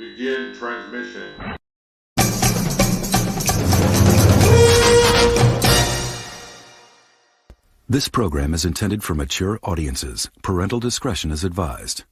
Begin transmission. This program is intended for mature audiences. Parental discretion is advised.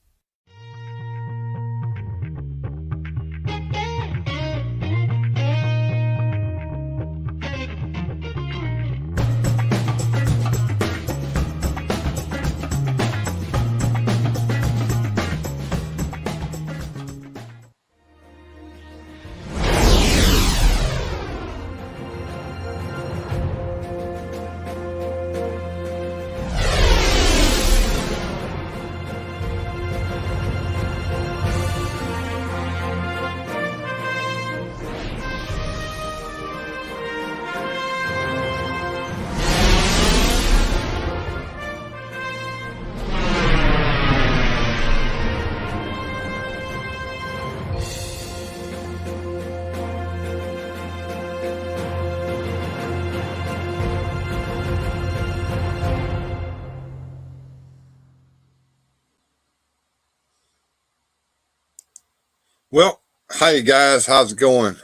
Well, hey guys, how's it going?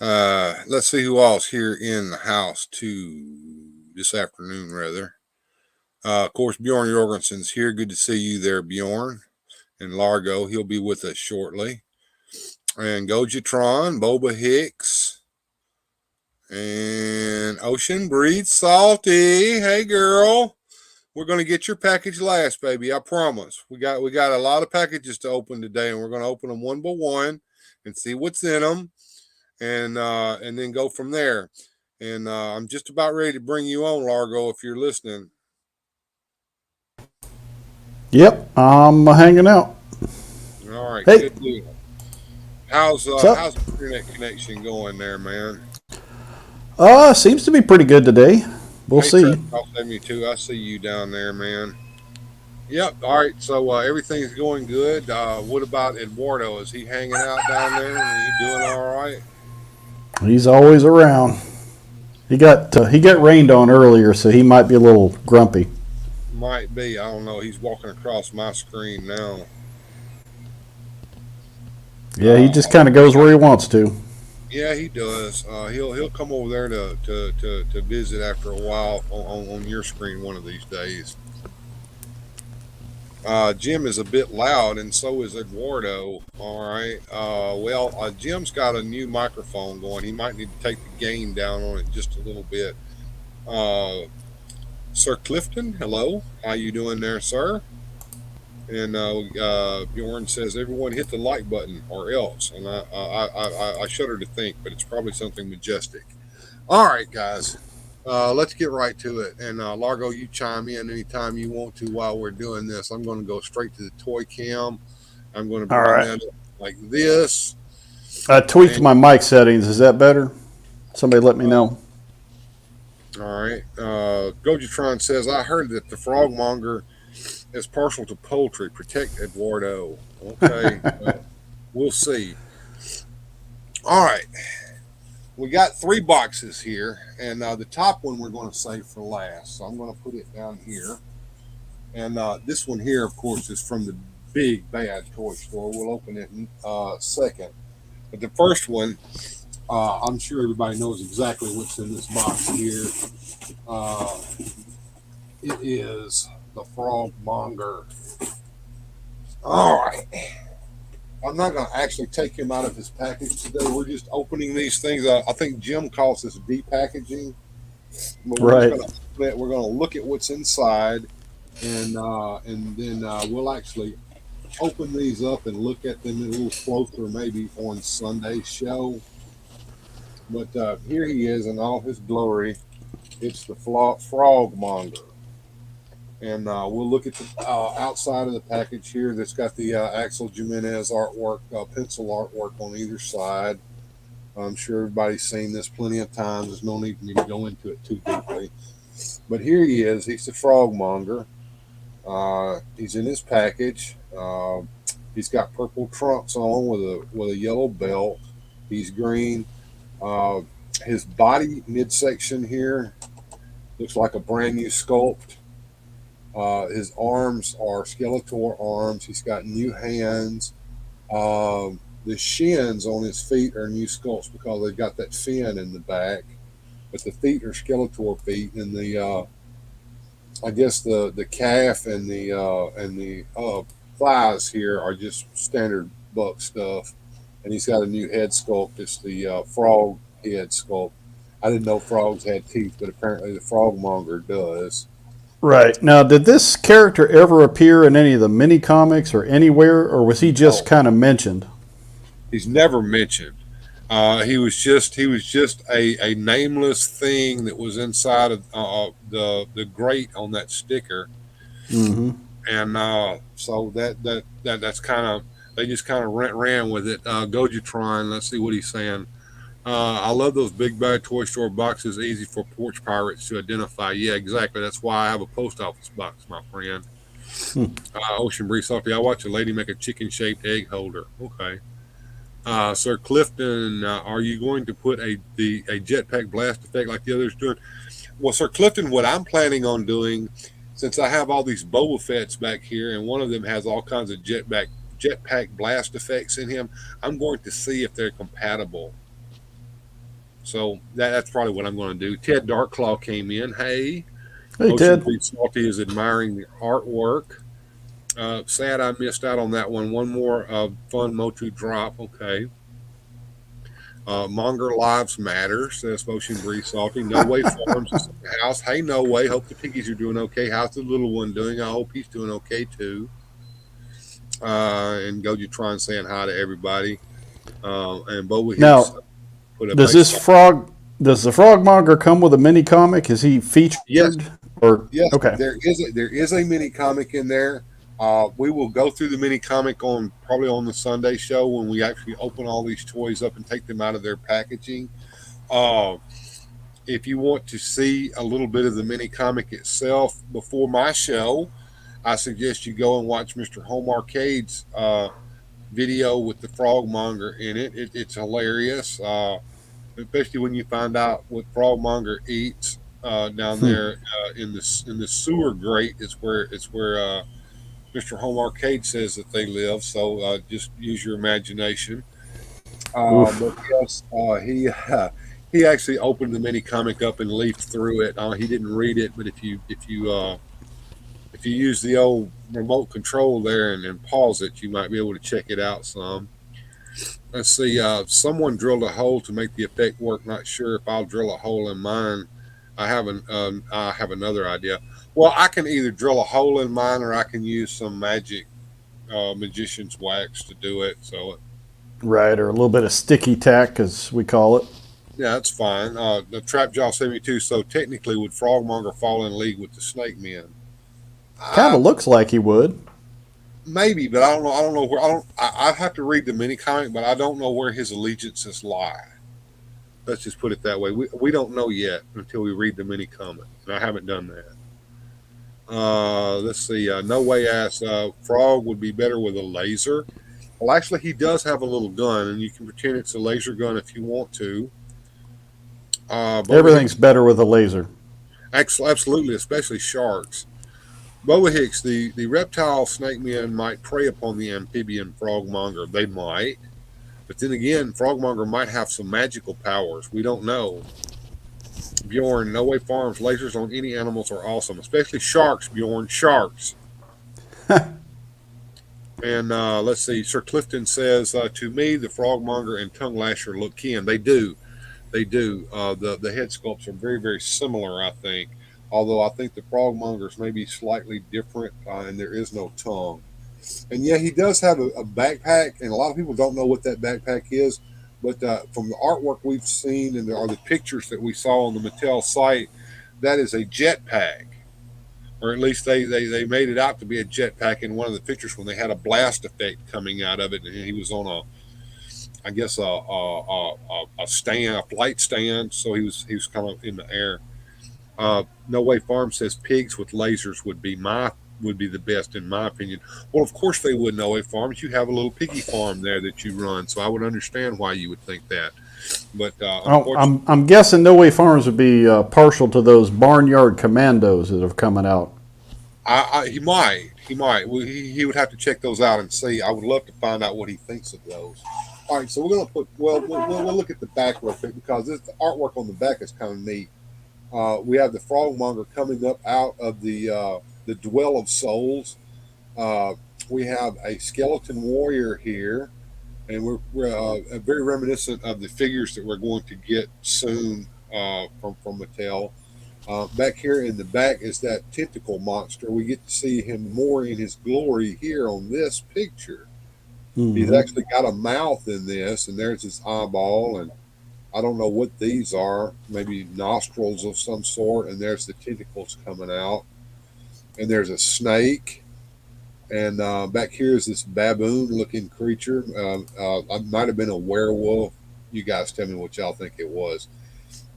Let's see who all's here in the house this afternoon, rather. Of course, Bjorn Jorgensen's here. Good to see you there, Bjorn. And Largo, he'll be with us shortly. And Gojatron, Boba Hicks, and Ocean Breed Salty. Hey, girl. We're going to get your package last, baby. I promise. We got a lot of packages to open today, and we're going to open them one by one and see what's in them, and then go from there. And I'm just about ready to bring you on, Largo, if you're listening. Yep, I'm hanging out. All right, hey. Good deal. How's the internet connection going there, man? Seems to be pretty good today. We'll see. Me too. I see you down there, man. Yep. All right. So everything's going good. What about Eduardo? Is he hanging out down there? Is he doing all right? He's always around. He got rained on earlier, so he might be a little grumpy. Might be. I don't know. He's walking across my screen now. Yeah, he just kind of goes where he wants to. Yeah, he does. He'll come over there to visit after a while on your screen one of these days. Jim is a bit loud, and so is Eduardo. All right. Jim's got a new microphone going. He might need to take the gain down on it just a little bit. Sir Clifton, hello. How you doing there, sir? And Bjorn says, everyone hit the like button or else. And I shudder to think, but it's probably something majestic. All right, guys, let's get right to it. And Largo, you chime in anytime you want to while we're doing this. I'm going to go straight to the toy cam. I'm going to bring that up like this. I tweaked my mic settings. Is that better? Somebody let me know. All right. Gojatron says, I heard that the frogmonger is partial to poultry. Protect Eduardo. Okay. We'll see. All right. We got 3 boxes here, and the top one we're going to save for last. So I'm going to put it down here. And this one here, of course, is from the big bad toy store. We'll open it in second. But the first one, I'm sure everybody knows exactly what's in this box here. It is the frogmonger. All right. I'm not going to actually take him out of his package today. We're just opening these things. I think Jim calls this depackaging. But we're going to look at what's inside, and then we'll actually open these up and look at them a little closer, maybe on Sunday's show. But here he is in all his glory. It's the frogmonger. And we'll look at the outside of the package here. That's got the Axel Jimenez artwork, pencil artwork on either side. I'm sure everybody's seen this plenty of times. There's no need for me to go into it too deeply. But here he is. He's the frogmonger. He's in his package. He's got purple trunks on with a yellow belt. He's green. His body midsection here looks like a brand new sculpt. His arms are Skeletor arms. He's got new hands. The the shins on his feet are new sculpts because they've got that fin in the back, but the feet are Skeletor feet, and the I guess the calf and the thighs here are just standard buck stuff, and he's got a new head sculpt. It's the frog head sculpt. I didn't know frogs had teeth, but apparently the frogmonger does. Right. Now, did this character ever appear in any of the mini comics or anywhere, or was he just No, kind of mentioned? he's never mentioned. He was just a nameless thing that was inside of the grate on that sticker, Mm-hmm. and so that's kind of they just kind of ran with it. Gojatron, let's see what he's saying. I love those big bad toy store boxes, easy for porch pirates to identify. Yeah, exactly. That's why I have a post office box, my friend. Ocean Breeze Salty. I watch a lady make a chicken shaped egg holder. Okay. Sir Clifton, are you going to put a jetpack blast effect like the others doing? Well, Sir Clifton, what I'm planning on doing, since I have all these Boba Fett's back here, and one of them has all kinds of jetpack blast effects in him, I'm going to see if they're compatible. So that's probably what I'm going to do. Ted Darkclaw came in. Hey, Hey, Ocean Ted. Breeze Salty is admiring the artwork. Sad I missed out on that one. One more fun Motu drop. Okay. Monger Lives Matter, says Ocean Breeze Salty. No Way Farms is in the house. Hey, No Way. Hope the piggies are doing okay. How's the little one doing? I hope he's doing okay too. And Gojatron saying hi to everybody. And Boba Hicks Now, put a does base. this frog, does the Frogmonger come with a mini comic? Is he Yes, featured? Or yes. okay, There is a mini comic in there. We will go through the mini comic on probably on the Sunday show when we actually open all these toys up and take them out of their packaging. Uh, if you want to see a little bit of the mini comic itself before my show, I suggest you go and watch Mr. Home Arcade's video with the Frogmonger in it. It's hilarious, especially when you find out what Frogmonger eats down hmm. there in the sewer grate. It's where Mr. Home Arcade says that they live. So just use your imagination. Oof. But yes, he actually opened the mini comic up and leafed through it. He didn't read it, but if you use the old remote control there and pause it, you might be able to check it out some. Let's see. Someone drilled a hole to make the effect work. Not sure if I'll drill a hole in mine. I have another idea. Well, I can either drill a hole in mine or I can use some magic magician's wax to do it. So Right, or a little bit of sticky tack, as we call it. yeah, that's fine. The Trap Jaw 72. So technically, would Frogmonger fall in league with the Snake Men? Kind Uh, of looks like he would. maybe, but I don't know. I don't know where. I don't. I'd have to read the mini comic, but I don't know where his allegiances lie. Let's just put it that way. We don't know yet until we read the mini comic, and I haven't done that. Let's see. No Way asks, Frog would be better with a laser. Well, actually, he does have a little gun, and you can pretend it's a laser gun if you want to. Boba Everything's Hicks, better with a laser. absolutely, especially sharks. Boa Hicks, the reptile snake men might prey upon the amphibian frogmonger. They might. But then again, Frogmonger might have some magical powers. We don't know. Bjorn, No Way Farms, lasers on any animals are awesome, especially sharks, Bjorn, sharks. And let's see, Sir Clifton says, to me, the Frogmonger and Tongue Lasher look kin. They do. They do. The head sculpts are very, very similar, I think. Although I think the Frogmonger's may be slightly different, and there is no tongue. And yeah, he does have a backpack, and a lot of people don't know what that backpack is. But from the artwork we've seen and or the pictures that we saw on the Mattel site, that is a jetpack, or at least they made it out to be a jetpack in one of the pictures when they had a blast effect coming out of it, and he was on I guess a stand, a flight stand, so he was kind of in the air. No Way Farm says pigs with lasers would be the best in my opinion. Well, of course they would. No Way Farms, you have a little piggy farm there that you run, so I would understand why you would think that. But Oh, unfortunately, I'm guessing No Way Farms would be partial to those barnyard commandos that are coming out. He might. He might. Well, he would have to check those out and see. I would love to find out what he thinks of those. All right, so we're gonna put. Well, we'll look at the back real quick because the artwork on the back is kind of neat. We have the frogmonger coming up out of the dwell of souls. Uh, we have a skeleton warrior here, and we're very reminiscent of the figures that we're going to get soon from Mattel. Back here in the back is that tentacle monster. We get to see him more in his glory here on this picture. He's Mm-hmm. actually got a mouth in this, and there's his eyeball, and I don't know what these are. Maybe nostrils of some sort, and there's the tentacles coming out, and there's a snake, and back here is this baboon-looking creature. It might have been a werewolf. You guys tell me what y'all think it was.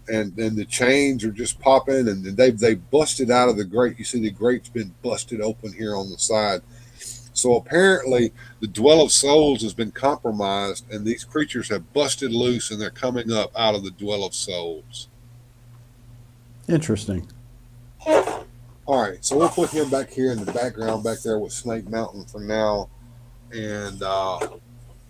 And then the chains are just popping, and they busted out of the grate. You see the grate's been busted open here on the side. So apparently, the Dwell of Souls has been compromised, and these creatures have busted loose, and they're coming up out of the Dwell of Souls. Interesting. All right, so we'll put him back here in the background, back there with Snake Mountain for now, and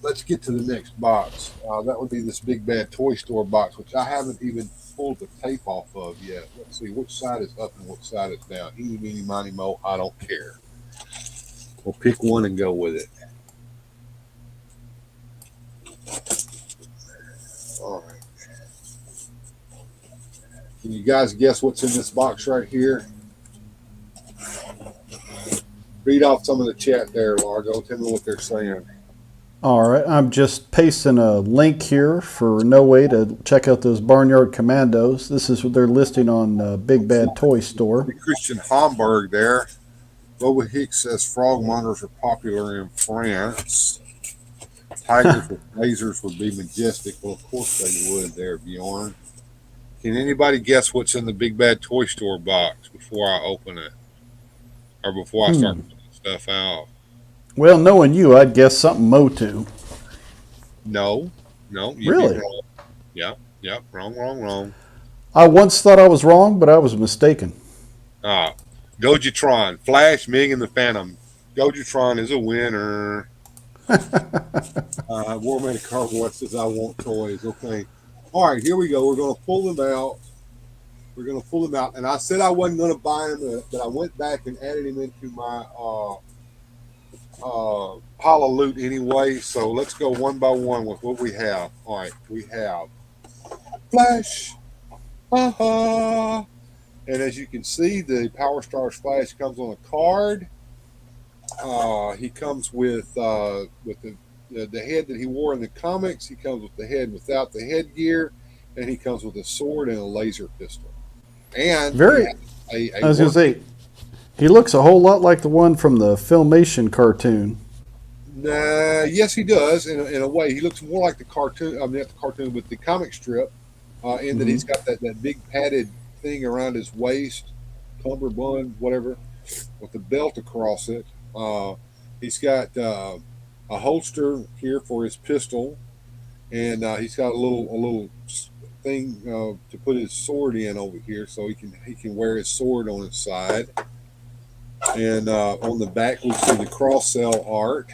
let's get to the next box. That would be this big bad toy store box, which I haven't even pulled the tape off of yet. Let's see which side is up and which side is down. Eeny, meeny, miny, mo. I don't care. We'll pick one and go with it. All right. Can you guys guess what's in this box right here? Read off some of the chat there, Largo. Tell me what they're saying. All right, I'm just pasting a link here for No Way to check out those Barnyard Commandos. This is what they're listing on Big Bad Toy Store. Christian Homburg there. Boba Hicks says frogmongers are popular in France. Tigers with lasers would be majestic. Well, of course they would there, Bjorn. Can anybody guess what's in the Big Bad Toy Store box before I open it? Or before I start putting stuff out? Well, knowing you, I'd guess something Motu. No. You'd Really? be wrong. Yep. Wrong. I once thought I was wrong, but I was mistaken. Gojitron, Flash, Ming, and the Phantom. Gojitron is a winner. War Made of Cardboard says, I want toys. Okay. All right, here we go. We're going to pull them out. And I said I wasn't going to buy him, but I went back and added him into my pile of loot anyway. So let's go one by one with what we have. All right, we have Flash. And as you can see, the Power Stars Flash comes on a card. He comes with the head that he wore in the comics. He comes with the head without the headgear, and he comes with a sword and a laser pistol. And I was going to say, he looks a whole lot like the one from the Filmation cartoon. Yes, he does. In a way, he looks more like the cartoon. I mean, not the cartoon, but the comic strip. In that he's got that big padded thing around his waist, cummerbund, whatever, with the belt across it. He's got a holster here for his pistol, and he's got a little thing to put his sword in over here, so he can wear his sword on his side. And on the back, we see the cross-cell art.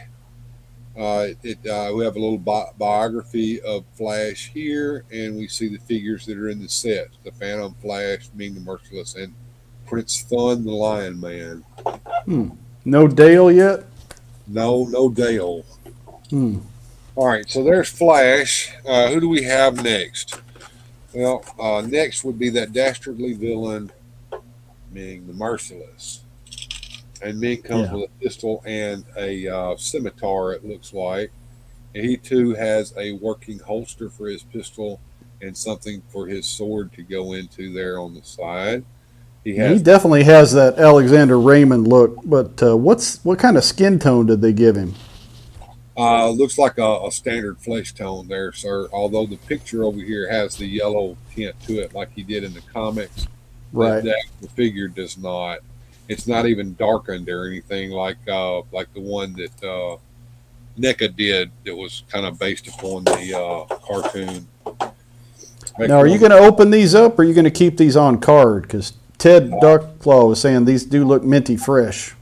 We have a little biography of Flash here, and we see the figures that are in the set: the Phantom, Flash, Ming the Merciless, and Prince Thun the Lion Man. No Dale yet? No Dale. All right, so there's Flash. Who do we have next? Well, next would be that dastardly villain, Ming the Merciless. And Ming comes with a pistol and a scimitar, it looks like. And he, too, has a working holster for his pistol and something for his sword to go into there on the side. He definitely has that Alexander Raymond look, but what kind of skin tone did they give him? Looks like a standard flesh tone there, sir. Although the picture over here has the yellow tint to it, like he did in the comics. Right. The figure does not. It's not even darkened or anything like the one that NECA did. That was kind of based upon the cartoon. Now, are you going to open these up, or are you going to keep these on card? Because Ted Darkclaw was saying these do look minty fresh.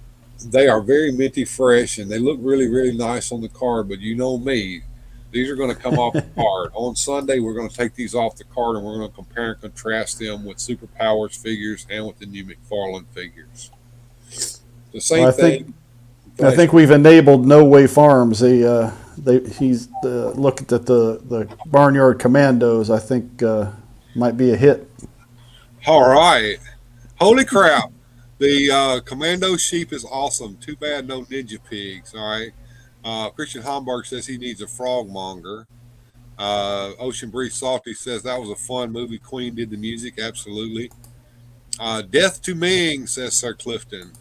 They are very minty fresh, and they look really, really nice on the card. But you know me, these are going to come off the card. On Sunday, we're going to take these off the card, and we're going to compare and contrast them with Superpowers figures and with the new McFarlane figures. The same Well, thing. I think we've enabled No Way Farms. He's looked at the Barnyard Commandos. I think might be a hit. All right. Holy crap. The Commando Sheep is awesome. Too bad no Ninja Pigs. All right. Christian Homburg says he needs a frogmonger. Ocean Breeze Salty says that was a fun movie. Queen did the music. Absolutely. Death to Ming, says Sir Clifton.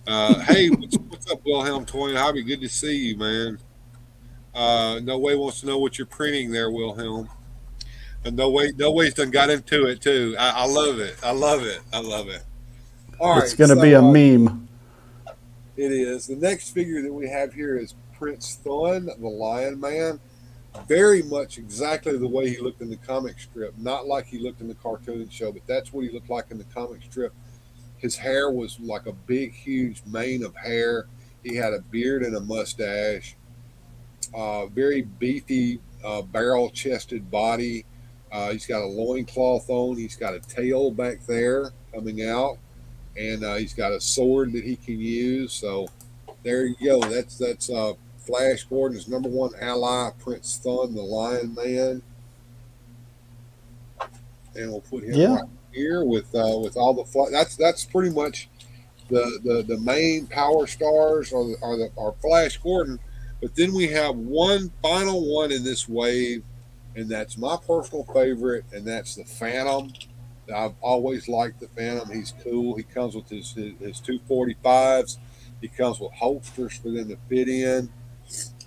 Hey, what's up, Wilhelm Toy and Hobby? Good to see you, man. No Way wants to know what you're printing there, Wilhelm. And No Way's done got into it too. I love it. I love it. I love it. All right, It's going to be a meme. It is. The next figure that we have here is Prince Thun, the Lion Man. Very much exactly the way he looked in the comic strip. Not like he looked in the cartoon show, but that's what he looked like in the comic strip. His hair was like a big, huge mane of hair. He had a beard and a mustache. Very beefy, barrel-chested body. He's got a loincloth on. He's got a tail back there coming out. And he's got a sword that he can use. So there you go. That's Flash Gordon's #1 ally, Prince Thun, the Lion Man. And we'll put him right here with all the that's pretty much the main power stars are Flash Gordon. But then we have one final one in this wave, and that's my personal favorite, and that's the Phantom. I've always liked the Phantom. He's cool. He comes with his 245s. He comes with holsters for them to fit in.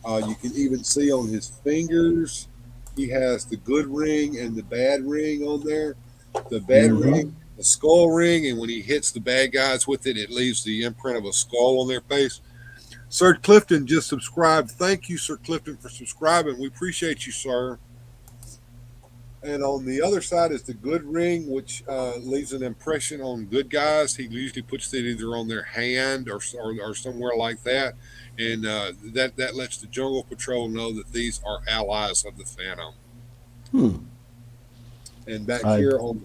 You can even see on his fingers, he has the good ring and the bad ring on there. The bad ring, the skull ring, and when he hits the bad guys with it, it leaves the imprint of a skull on their face. Sir Clifton just subscribed. Thank you, Sir Clifton, for subscribing. We appreciate you, sir. And on the other side is the good ring, which leaves an impression on good guys. He usually puts it either on their hand or somewhere like that. And that lets the Jungle Patrol know that these are allies of the Phantom. And back here on...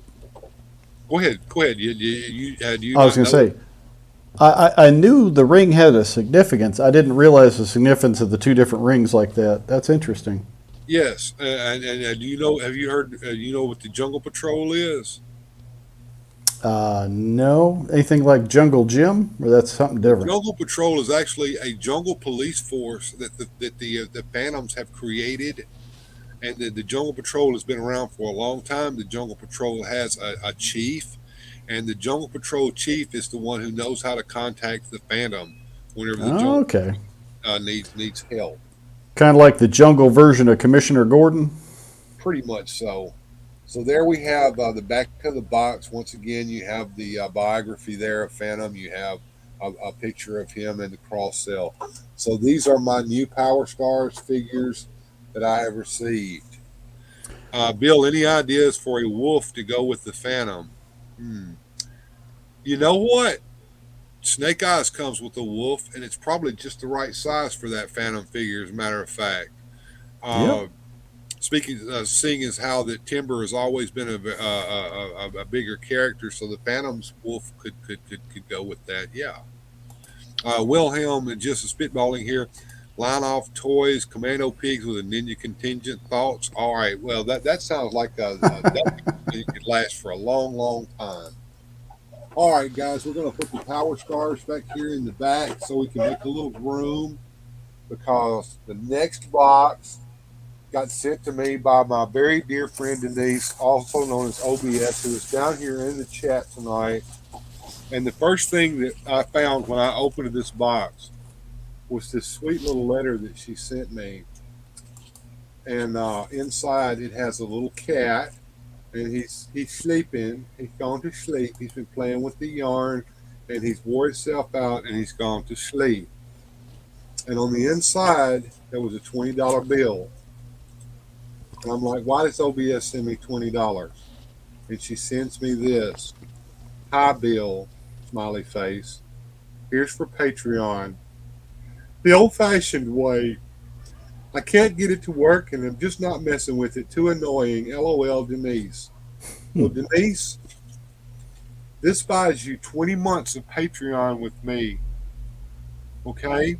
Go ahead. I was going to say, I knew the ring had a significance. I didn't realize the significance of the two different rings like that. That's interesting. Yes, and do you know? Have you heard? You know what the Jungle Patrol is? No. Anything like Jungle Jim, or that's something different? Jungle Patrol is actually a jungle police force that the Phantoms have created, and the Jungle Patrol has been around for a long time. The Jungle Patrol has a chief, and the Jungle Patrol chief is the one who knows how to contact the Phantom whenever the jungle needs help. Kind of like the jungle version of Commissioner Gordon? Pretty much so. So there we have the back of the box. Once again, you have the biography there of Phantom. You have a picture of him in the cross cell. So these are my new Power Stars figures that I have received. Bill, any ideas for a wolf to go with the Phantom? You know what? Snake Eyes comes with a wolf, and it's probably just the right size for that Phantom figure, as a matter of fact. Seeing as how that Timber has always been a bigger character, so the Phantom's wolf could go with that. Yeah. Wilhelm and just spitballing here. Line off toys, Commando pigs with a ninja contingent. Thoughts? All right. Well, that sounds like that could last for a long, long time. All right, guys, we're going to put the Power Stars back here in the back so we can make a little room, because the next box got sent to me by my very dear friend Denise, also known as OBS, who is down here in the chat tonight. And the first thing that I found when I opened this box was this sweet little letter that she sent me. And inside it has a little cat. And he's sleeping. He's gone to sleep. He's been playing with the yarn, and he's wore himself out, and he's gone to sleep. And on the inside, there was a $20 bill. And I'm like, why does OBS send me $20? And she sends me this. Hi, Bill. Smiley face. Here's for Patreon. The old fashioned way. I can't get it to work and I'm just not messing with it. Too annoying. LOL, Denise. Hmm. Well, Denise, this buys you 20 months of Patreon with me. Okay?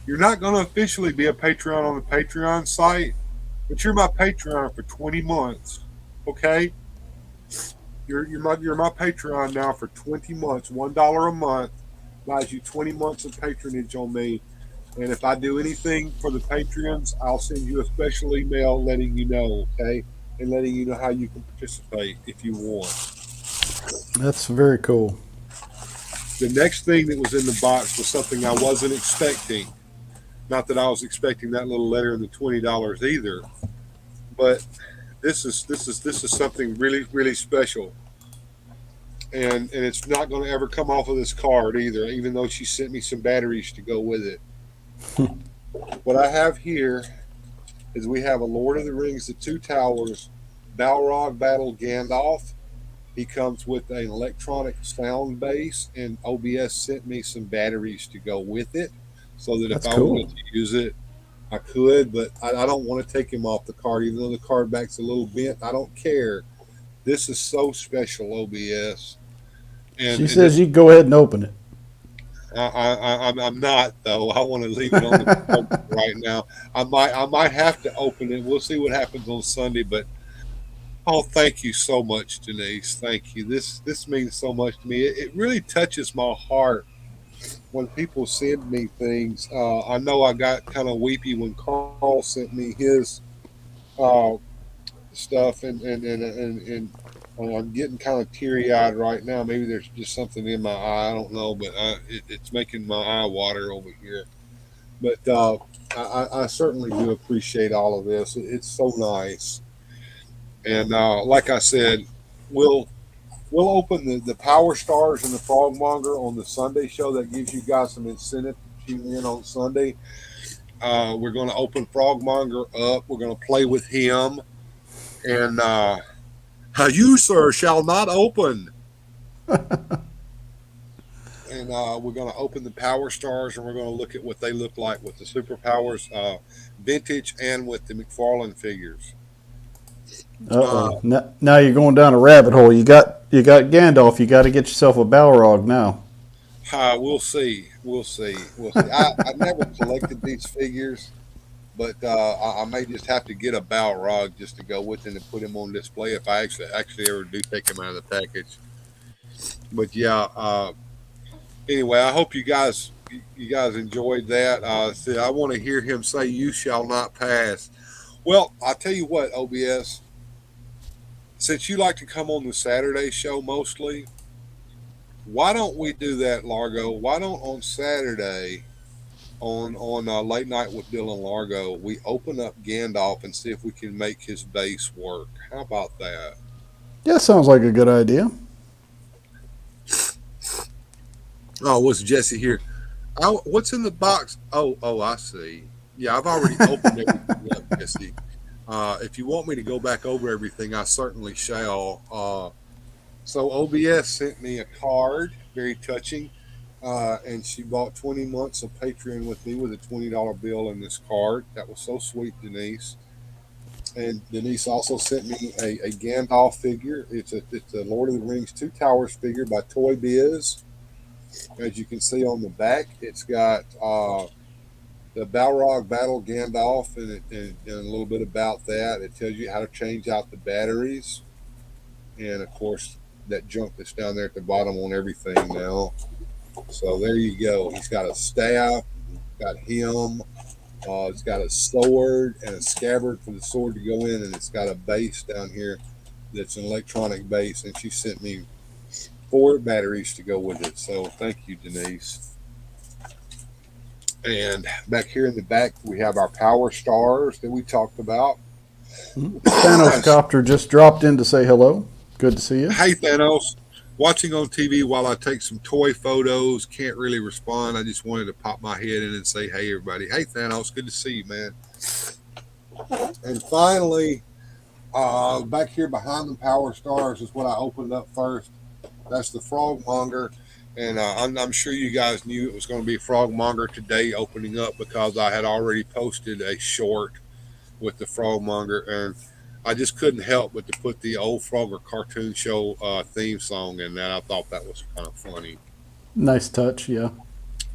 You're not going to officially be a Patreon on the Patreon site, but you're my Patreon for 20 months. Okay? You're my Patreon now for 20 months. $1 a month buys you 20 months of patronage on me. And if I do anything for the patrons, I'll send you a special email letting you know, okay? And letting you know how you can participate if you want. That's very cool. The next thing that was in the box was something I wasn't expecting. Not that I was expecting that little letter and the $20 either, but this is something really really special, and it's not going to ever come off of this card either. Even though she sent me some batteries to go with it, what I have here is we have a Lord of the Rings: The Two Towers Balrog Battle Gandalf. He comes with an electronic sound base, and OBS sent me some batteries to go with it so that if That's I cool. wanted to use it, I could, but I don't want to take him off the card, even though the card back's a little bent. I don't care. This is so special, OBS, She and says this you go ahead and open it. I'm not though. I want to leave it on the table right now. I might have to open it. We'll see what happens on Sunday, but oh, thank you so much, Denise. Thank you. This means so much to me. It really touches my heart when people send me things. I know I got kind of weepy when Carl sent me his uh, stuff, and I'm getting kind of teary eyed right now. Maybe there's just something in my eye. I don't know, but it's making my eye water over here. But I certainly do appreciate all of this. It's so nice, and like I said, we'll we'll open the Power Stars and the Frogmonger on the Sunday show. That gives you guys some incentive to tune in on Sunday. We're going to open Frogmonger up. We're going to play with him, and you, sir, shall not open. And we're going to open the Power Stars, and we're going to look at what they look like with the Superpowers vintage and with the McFarlane figures. Uh Uh, oh. Now you're going down a rabbit hole. You got Gandalf. You got to get yourself a Balrog now. we'll see. We'll see. We'll see. I never collected these figures, but I may just have to get a Balrog just to go with him and put him on display if I actually ever do take him out of the package. But yeah, anyway, I hope you guys enjoyed that. See, I want to hear him say, "You shall not pass." Well, I'll tell you what, OBS. Since you like to come on the Saturday show mostly, why don't we do that, Largo? Why don't on Saturday on late night with Dylan Largo, we open up Gandalf and see if we can make his base work. How about that? Yeah, sounds like a good idea. Oh, what's Jesse here? Oh, what's in the box? Oh, I see. Yeah, I've already opened everything up, Jesse. If you want me to go back over everything, I certainly shall. So OBS sent me a card, very touching, and she bought 20 months of Patreon with me with a $20 bill in this card. That was so sweet, Denise. And Denise also sent me a Gandalf figure. It's a Lord of the Rings Two Towers figure by Toy Biz. As you can see on the back, it's got the Balrog Battle Gandalf and a little bit about that. It tells you how to change out the batteries, and of course that junk that's down there at the bottom on everything now. So there you go. He's got a staff, got him. It's got a sword and a scabbard for the sword to go in, and it's got a base down here that's an electronic base. And she sent me 4 batteries to go with it. So thank you, Denise. And back here in the back, we have our power stars that we talked about. Thanos Copter just dropped in to say hello. Good to see you. Hey, Thanos. Watching on TV while I take some toy photos. Can't really respond. I just wanted to pop my head in and say, hey, everybody. Hey, Thanos. Good to see you, man. And finally, back here behind the Power Stars is what I opened up first. That's the Frogmonger, and I'm sure you guys knew it was going to be Frogmonger today opening up because I had already posted a short with the Frogmonger, and I just couldn't help but to put the old Frogger cartoon show theme song in that. I thought that was kind of funny. Nice touch, yeah.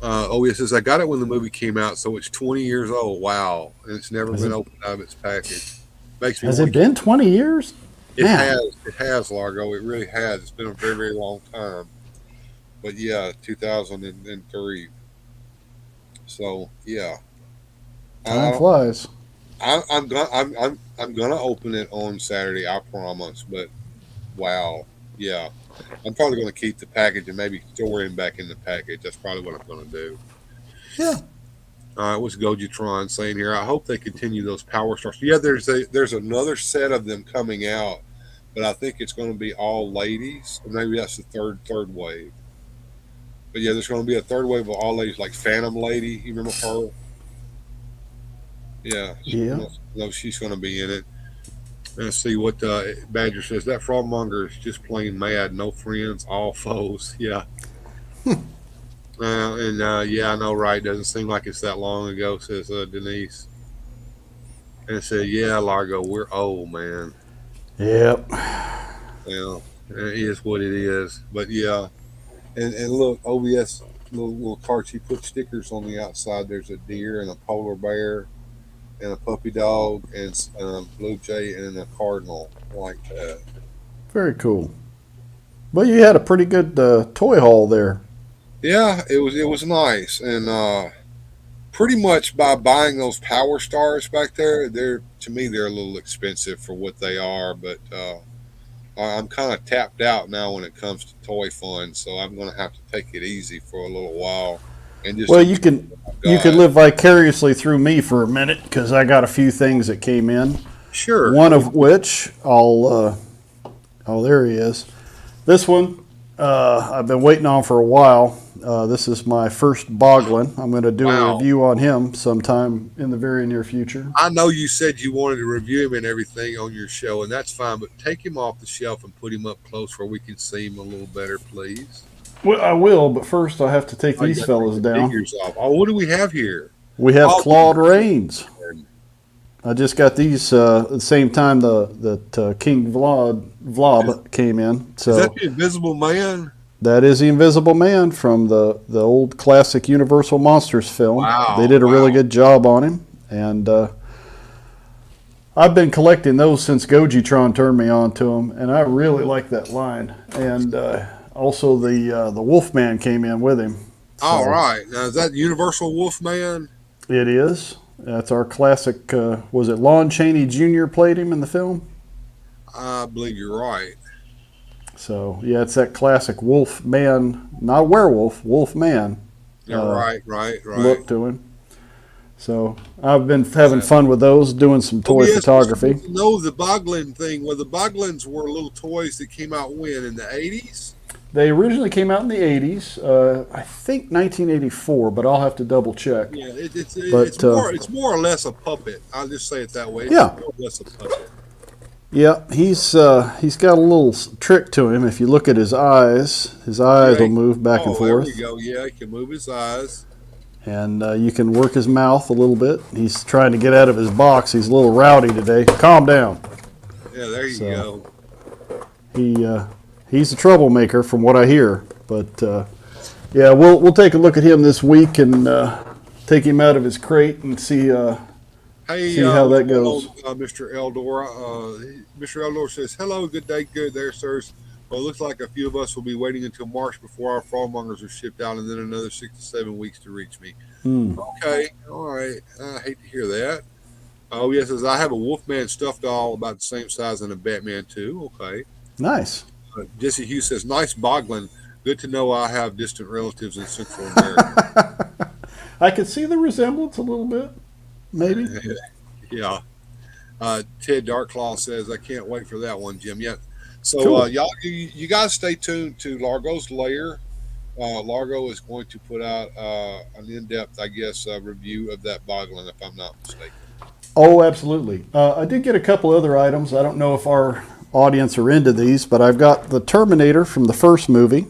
Oh, yes, says I got it when the movie came out, so it's 20 years old. Wow, and it's never Has been it, opened out of its package. Makes me has want it to keep. been 20 years? It Man, has, it has, Largo. It really has. It's been a very, very long time. But yeah, 2003. So yeah, time I, flies. I'm gonna open it on Saturday. I promise. But wow, yeah, I'm probably gonna keep the package and maybe store him back in the package. That's probably what I'm gonna do. Yeah. What's Gojitron saying here? I hope they continue those Power Stars. Yeah, there's another set of them coming out, but I think it's going to be all ladies. Or maybe that's the third wave. But yeah, there's going to be a third wave of all ladies, like Phantom Lady. You remember her? Yeah, Yeah. no, she's going to be in it. Let's see what Badger says. That Frogmonger is just plain mad. No friends, all foes. Yeah. And yeah, I know, right? Doesn't seem like it's that long ago, says Denise. And it said, yeah, Largo, we're old, man. Yep. Well, it is what it is. But yeah, and look, OBS little carts. He put stickers on the outside. There's a deer and a polar bear and a puppy dog and blue jay and a cardinal like that. Very cool. Well, you had a pretty good toy haul there. Yeah, it was nice, and pretty much by buying those Power Stars back there, they're to me they're a little expensive for what they are, but I'm kind of tapped out now when it comes to toy fun, so I'm going to have to take it easy for a little while and just Well, enjoy what I've you can got. live vicariously through me for a minute because I got a few things that came in. Sure. One of which oh, there he is. This one I've been waiting on for a while. This is my first Boglin. I'm going to do a Wow. review on him sometime in the very near future. I know you said you wanted to review him and everything on your show, and that's fine, but take him off the shelf and put him up close where we can see him a little better, please. Well, I will, but first I have to take Oh, you these got to take fellas the down. figures off. Oh, what do we have here? We have Oh, Claude Rains. I just got these at the same time that King Vlad came in. is that So the Invisible Man? that is the Invisible Man from the old classic Universal Monsters film. They Wow, did a really wow. good job on him, and I've been collecting those since Gojitron turned me on to them, and I really like that line. And also the Wolfman came in with him. All So right. Now, is that Universal Wolfman? it is. That's our classic. Was it Lon Chaney Jr. played him in the film? I believe you're right. So yeah, it's that classic wolf man, not werewolf, wolf man Yeah, right. look to him. So I've been having fun with those, doing some Oh, toy yes, we're photography. supposed to know the Boglin thing. Well, the Boglins were little toys that came out when? In the 80s? They originally came out in the 80s, I think 1984, but I'll have to double check. Yeah, But it's more or less a puppet. I'll just say it that way. It's yeah, more or less a puppet. yeah, he's got a little trick to him. If you look at his eyes Yeah, will move back and there we forth, go. Yeah, he can move his eyes. and you can work his mouth a little bit. He's trying to get out of his box. He's a little rowdy today. Calm down. Yeah, there you So, go. he's a troublemaker from what I hear. But yeah, we'll take a look at him this week and take him out of his crate and see Hey, how that hello, goes. Mr. Eldor. Mr. Eldor says, hello, good day, good there, sirs. Well, it looks like a few of us will be waiting until March before our frogmongers are shipped out, and then another 6 to 7 weeks to reach me. Hmm. Okay, all right. I hate to hear that. Oh, yes, as I have a Wolfman stuffed doll about the same size and a Batman, too. Okay. Nice. Jesse Hughes says, nice boggling. Good to know I have distant relatives in Central America. I could see the resemblance a little bit, maybe. Yeah. Ted Darklaw says, I can't wait for that one, Jim. Yeah. So, Cool. y'all, you guys stay tuned to Largo's Lair. Largo is going to put out an in-depth, I guess, review of that boggling, if I'm not mistaken. Oh, absolutely. I did get a couple other items. I don't know if our audience are into these, but I've got the Terminator from the first movie.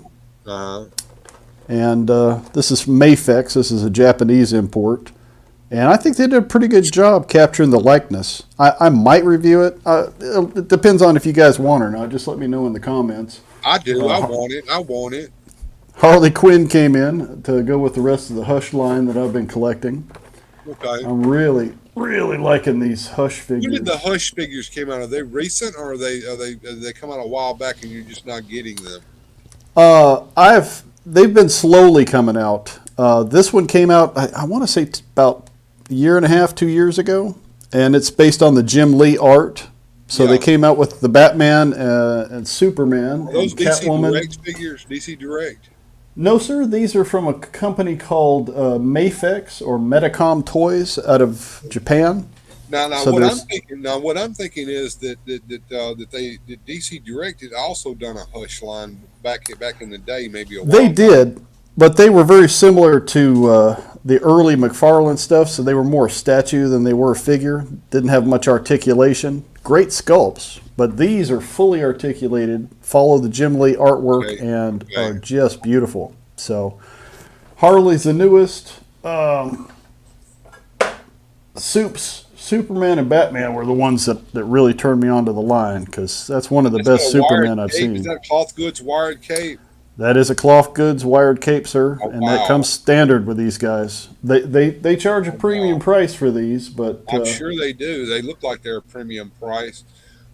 And this is from Mafex. This is a Japanese import. And I think they did a pretty good job capturing the likeness. I might review it. It depends on if you guys want or not. Just let me know in the comments. I do. I want it. Harley Quinn came in to go with the rest of the Hush line that I've been collecting. Okay. I'm really liking these Hush figures. When did the Hush figures came out? Are they recent, or are they come out a while back and you're just not getting them? They've been slowly coming out. This one came out, I want to say about a year and a half, 2 years ago, and it's based on the Jim Lee art. So they came out with the Batman and Superman. Are those and DC Catwoman. Direct figures? DC Direct? No, sir. These are from a company called Mafex or Medicom Toys out of Japan. Now, So what there's- I'm thinking is that DC Direct had also done a Hush line back in the day, maybe a while They back. did, but they were very similar to the early McFarlane stuff, so they were more statue than they were figure. Didn't have much articulation. Great sculpts, but these are fully articulated, follow the Jim Lee artwork, and are just beautiful. So Harley's the newest. Superman and Batman were the ones that really turned me onto the line, because that's one of the best Superman I've seen. Is that a cloth goods wired cape? That is a cloth goods wired cape, sir, Oh, and that comes standard with these guys. They charge a premium price for these, but I'm sure they do. They look like they're a premium price.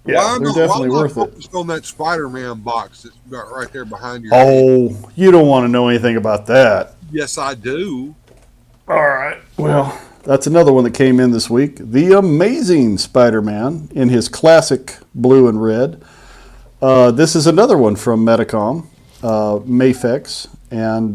yeah, they're definitely worth it. Focused on that Spider-Man box that's right there behind you. Oh, you don't want to know anything about that. Yes, I do. All right. Well, that's another one that came in this week. The Amazing Spider-Man in his classic blue and red. This is another one from Medicom, Mafex, and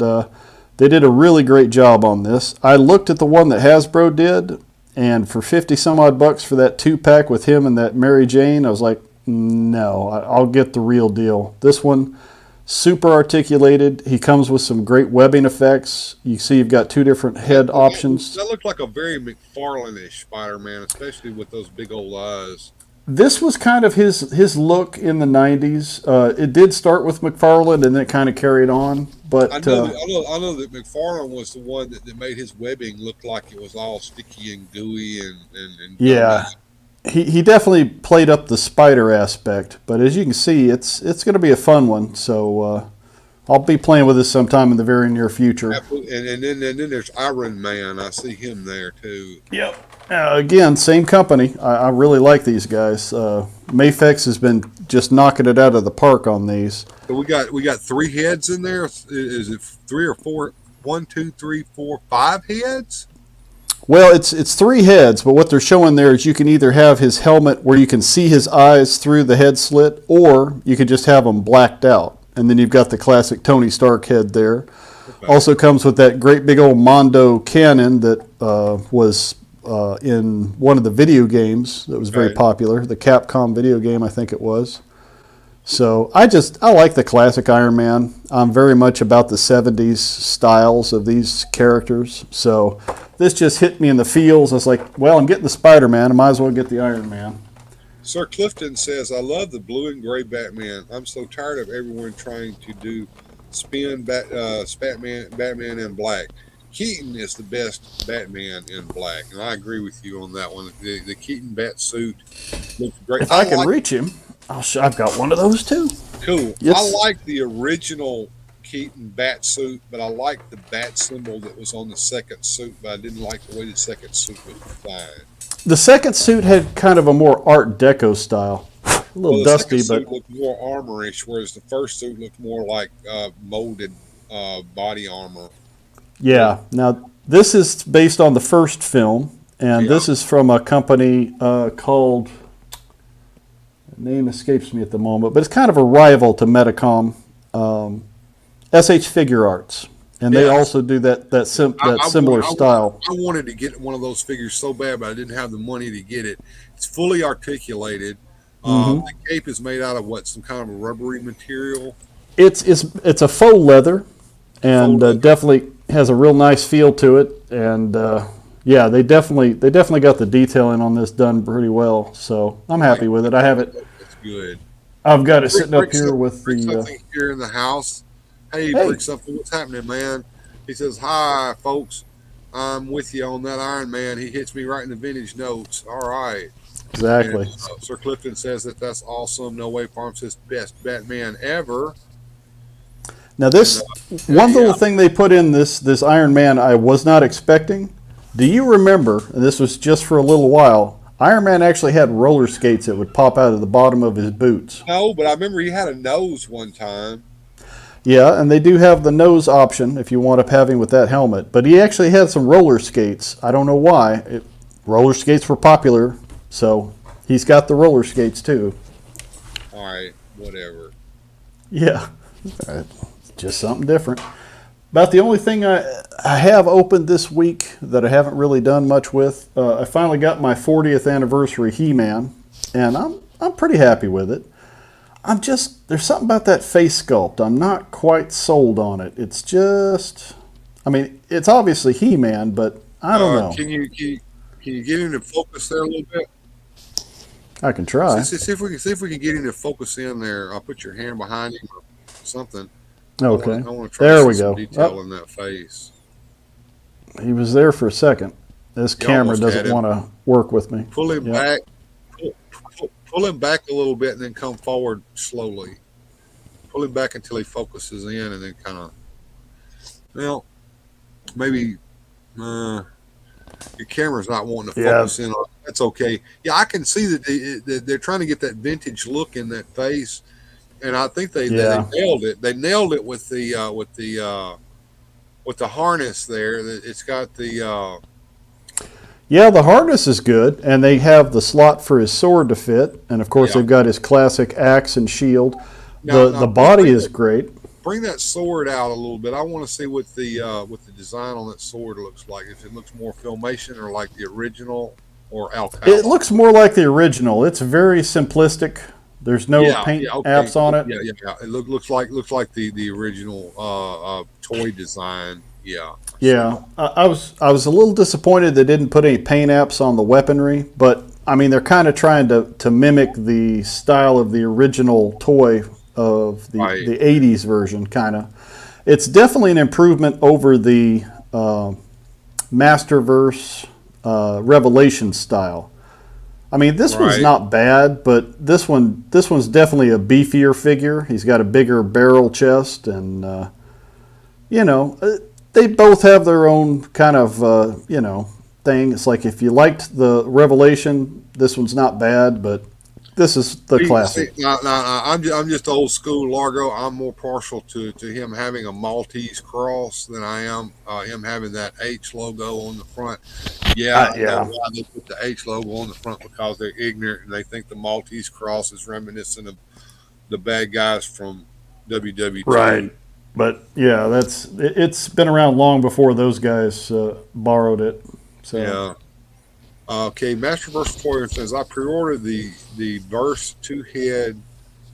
they did a really great job on this. I looked at the one that Hasbro did, and for 50 some odd bucks for that 2-pack with him and that Mary Jane, I was like, no, I'll get the real deal. This one, super articulated. He comes with some great webbing effects. You see you've got two different head options. That looked like a very McFarlane-ish Spider-Man, especially with those big old eyes. This was kind of his look in the 90s. It did start with McFarlane and then it kind of carried on. But I know that McFarlane was the one that made his webbing look like it was all sticky and gooey and yeah, he definitely played up the spider aspect. But as you can see, it's going to be a fun one. So I'll be playing with this sometime in the very near future. And then there's Iron Man. I see him there too. Yep. Again, same company. I really like these guys. Mafex has been just knocking it out of the park on these. So we got 3 heads in there. Is it 3 or 4? 1, 2, 3, 4, 5 heads? Well, it's 3 heads, but what they're showing there is you can either have his helmet where you can see his eyes through the head slit, or you could just have them blacked out. And then you've got the classic Tony Stark head there. Okay. Also comes with that great big old Mondo cannon that was in one of the video games that was very popular, the Capcom video game, I think it was. So I like the classic Iron Man. I'm very much about the 70s styles of these characters. So this just hit me in the feels. I was like, well, I'm getting the Spider-Man. I might as well get the Iron Man. Sir Clifton says, I love the blue and gray Batman. I'm so tired of everyone trying to do Batman in black. Keaton is the best Batman in black, and I agree with you on that one. The Keaton bat suit looks great. If I can reach him, I've got one of those too. Cool. Yes. I like the original Keaton bat suit, but I like the bat symbol that was on the second suit, but I didn't like the way the second suit was designed. The second suit had kind of a more Art Deco style. A little dusty, the second but suit looked more armorish, whereas the first suit looked more like molded body armor. Yeah. Now, this is based on the first film, and this is from a company called, the name escapes me at the moment, but it's kind of a rival to Medicom, SH Figure Arts. And they also do that similar style. I wanted to get one of those figures so bad, but I didn't have the money to get it. It's fully articulated. The cape is made out of some kind of a rubbery material? It's a faux leather, and definitely has a real nice feel to it. And yeah, they definitely got the detailing on this done pretty well. So I'm happy with it. I have it. That's good. I've got it sitting up Brick here something, with brick the. something here in the house. Hey, Hey, Brick something, what's happening, man? He says, hi, folks. I'm with you on that Iron Man. He hits me right in the vintage notes. All right. And exactly. Sir Clifton says that that's awesome. No Way Farm says best Batman ever. Now And this one yeah, little thing they put in this Iron Man I was not expecting. Do you remember? And this was just for a little while. Iron Man actually had roller skates that would pop out of the bottom of his boots. no, but I remember he had a nose one time. Yeah, and they do have the nose option if you want up having with that helmet. But he actually had some roller skates. I don't know why. Roller skates were popular, so he's got the roller skates too. All right, whatever. Yeah, just something different. About the only thing I have opened this week that I haven't really done much with. I finally got my 40th anniversary He-Man, and I'm pretty happy with it. There's something about that face sculpt. I'm not quite sold on it. It's just, I mean, it's obviously He-Man, but I don't know. Can you get him to focus there a little bit? I can try. See if we can get him to focus in there. I'll put your hand behind him or something. Okay, I want to try there to we see some go. detail Oh, in that face. he was there for a second. This You camera almost had doesn't him. want to work with me. Pull him Yep. back. Pull him back a little bit and then come forward slowly. Pull him back until he focuses in and then kind of, well, maybe your camera's not wanting to Yeah, focus in on it. That's okay. Yeah, I can see that they're trying to get that vintage look in that face, and I think they yeah. nailed it. They nailed it with the harness there. It's got the Yeah, the harness is good, and they have the slot for his sword to fit, and of course yeah. they've got his classic axe and shield. Now The body is great. bring that sword out a little bit. I want to see what the design on that sword looks like. If it looks more filmation or like the original or It Alcala. looks more like the original. It's very simplistic. There's no Yeah, paint yeah, okay. apps on it. Yeah. It looks like the original toy design. Yeah, I see. Yeah, I was a little disappointed they didn't put any paint apps on the weaponry, but I mean they're kind of trying to mimic the style of the original toy of Right, the '80s version, kind of. It's definitely an improvement over the Masterverse Revelation style. I mean, this one's right. not bad, but this one's definitely a beefier figure. He's got a bigger barrel chest, and you know, they both have their own kind of thing. It's like if you liked the Revelation, this one's not bad, but this is the See, classic. I'm just old school Largo. I'm more partial to him having a Maltese cross than I am him having that H logo on the front. Yeah, I know Yeah, why they put the H logo on the front because they're ignorant and they think the Maltese cross is reminiscent of the bad guys from right. WW2. But yeah, it's been around long before those guys borrowed it. So Yeah. Okay, Master Verse Toyer says I pre-ordered the Verse two head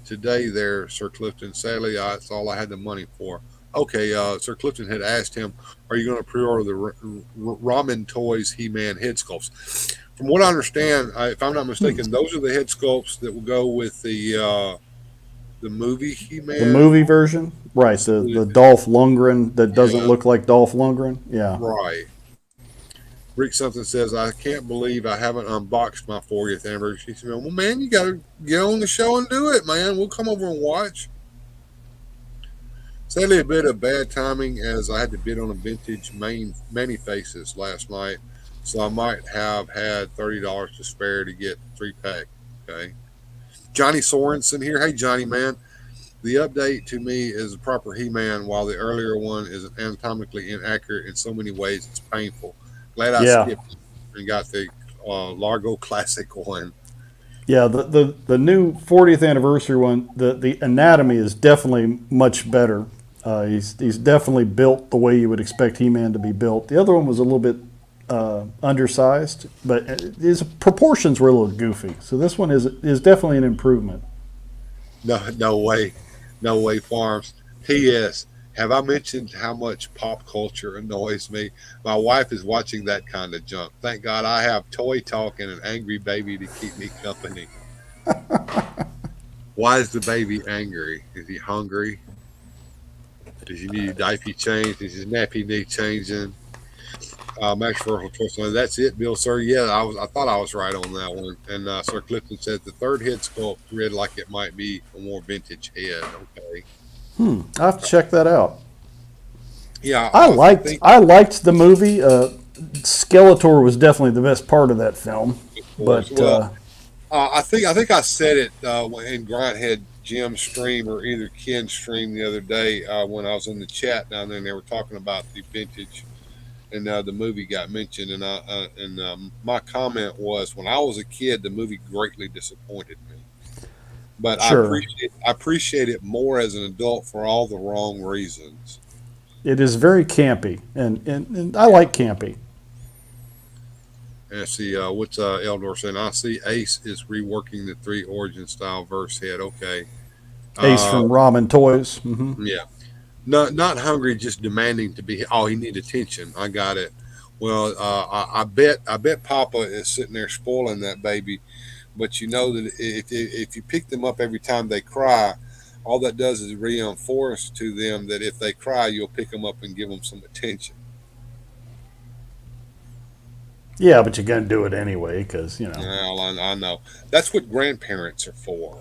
today there, Sir Clifton. Sadly, that's all I had the money for. Okay, Sir Clifton had asked him, "Are you going to pre-order the Ramen Toys He-Man head sculpts?" From what I understand, if I'm not mistaken, those are the head sculpts that will go with the movie the He-Man. movie version, right? The Dolph Lundgren that doesn't Yeah, look like Dolph Lundgren. Yeah. right. Rick something says, I can't believe I haven't unboxed my 40th anniversary. He said, well, man, you got to get on the show and do it, man. We'll come over and watch. Sadly, a bit of bad timing as I had to bid on a vintage Many Faces last night, so I might have had $30 to spare to get 3-pack. Okay. Johnny Sorensen here. Hey, Johnny, man. The update to me is a proper He-Man, while the earlier one is anatomically inaccurate in so many ways. It's painful. Glad I Yeah. skipped and got the Largo Classic one. Yeah, the new 40th anniversary one, the anatomy is definitely much better. He's definitely built the way you would expect He-Man to be built. The other one was a little bit undersized, but his proportions were a little goofy. So this one is definitely an improvement. No way. No way, Farms. P.S. Have I mentioned how much pop culture annoys me? My wife is watching that kind of junk. Thank God I have Toy Talk and an angry baby to keep me company. Why is the baby angry? Is he hungry? Does he need a diaper change? Is his nappy need changing? Max Vertical Twist. That's it, Bill, sir. Yeah, I thought I was right on that one. And Sir Clifton says the third head sculpt read like it might be a more vintage head. Okay. I have to check that out. Yeah, I I liked think I liked the movie. Skeletor was definitely the best part of that film, of course. but Well, I think I said it in Grindhead Jim's stream or either Ken's stream the other day when I was in the chat down there and they were talking about the vintage and the movie got mentioned and my comment was when I was a kid the movie greatly disappointed me, but sure, I appreciate it more as an adult for all the wrong reasons. it is very campy, and I like campy. And I see what's Eldor saying. I see Ace is reworking the three origin style verse head. Okay. Ace Uh, from Ramen Toys. yeah. Not hungry, just demanding to be. Oh, he need attention. I got it. Well, I bet Papa is sitting there spoiling that baby. But you know that if you pick them up every time they cry, all that does is reinforce to them that if they cry, you'll pick them up and give them some attention. Yeah, but you're gonna do it anyway because Well, I know that's what grandparents are for.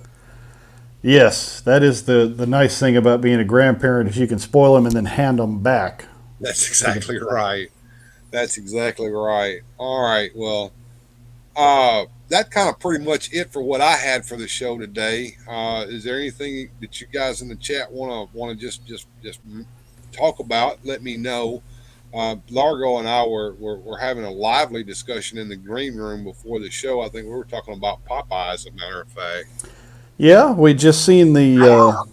Yes, that is the nice thing about being a grandparent is you can spoil them and then hand them back That's to the. exactly right. That's exactly right. All right. Well, that kind of pretty much it for what I had for the show today. Is there anything that you guys in the chat want to just talk about? Let me know. Largo and I were having a lively discussion in the green room before the show. I think we were talking about Popeye, as a matter of fact. Yeah, we just seen the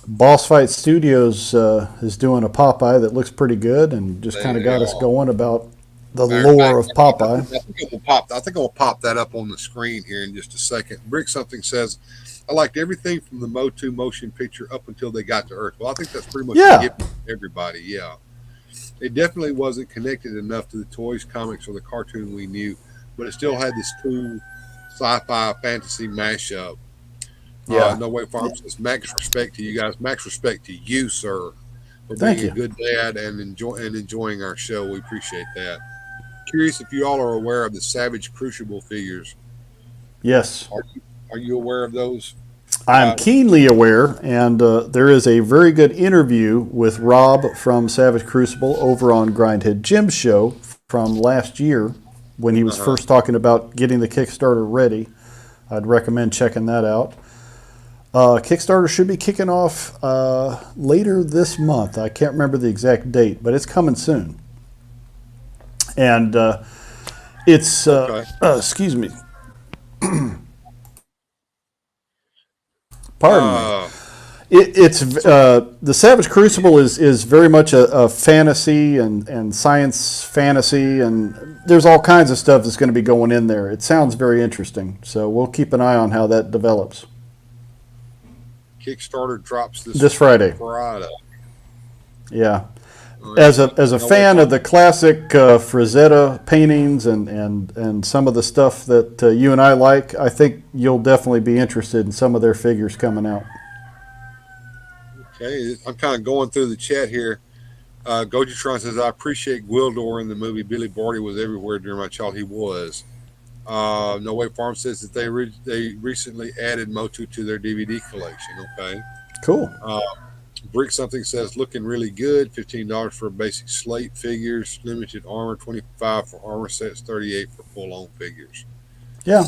Boss Fight Studios is doing a Popeye that looks pretty good and just kind of They got us are. going about the Matter of lore fact, of Popeye. I think I'll pop that up on the screen here in just a second. Brick something says, I liked everything from the Motu motion picture up until they got to Earth. Well, I think that's pretty much a Yeah, gift to everybody. Yeah. It definitely wasn't connected enough to the toys, comics, or the cartoon we knew, but it still had this cool sci-fi fantasy mashup. yeah. No Way Farm says, Max respect to you guys. Max respect to you, sir, for Thank being a you. good dad and enjoying our show. We appreciate that. Curious if you all are aware of the Savage Crucible figures. Yes, Are you aware of those? I'm Uh, keenly aware, and there is a very good interview with Rob from Savage Crucible over on Grindhead Jim's show from last year when he was uh-huh. first talking about getting the Kickstarter ready. I'd recommend checking that out. Kickstarter should be kicking off later this month. I can't remember the exact date, but it's coming soon. And it's, Okay. excuse me, pardon me. Uh, It's so, the Savage Crucible is very much a fantasy and science fantasy, and there's all kinds of stuff that's going to be going in there. It sounds very interesting, so we'll keep an eye on how that develops. Kickstarter drops this This Friday, Friday. yeah. All right. As a No Way fan of Farm. the classic Frazetta paintings and some of the stuff that you and I like, I think you'll definitely be interested in some of their figures coming out. Okay. I'm kind of going through the chat here. Gojitron says, I appreciate Gwildor in the movie. Billy Barty was everywhere during my childhood. He was. No Way Farm says that they recently added Motu to their DVD collection. Okay. Cool. Uh, Brick something says looking really good. $15 for basic slate figures, limited armor, 25 for armor sets, 38 for full on figures. Yeah,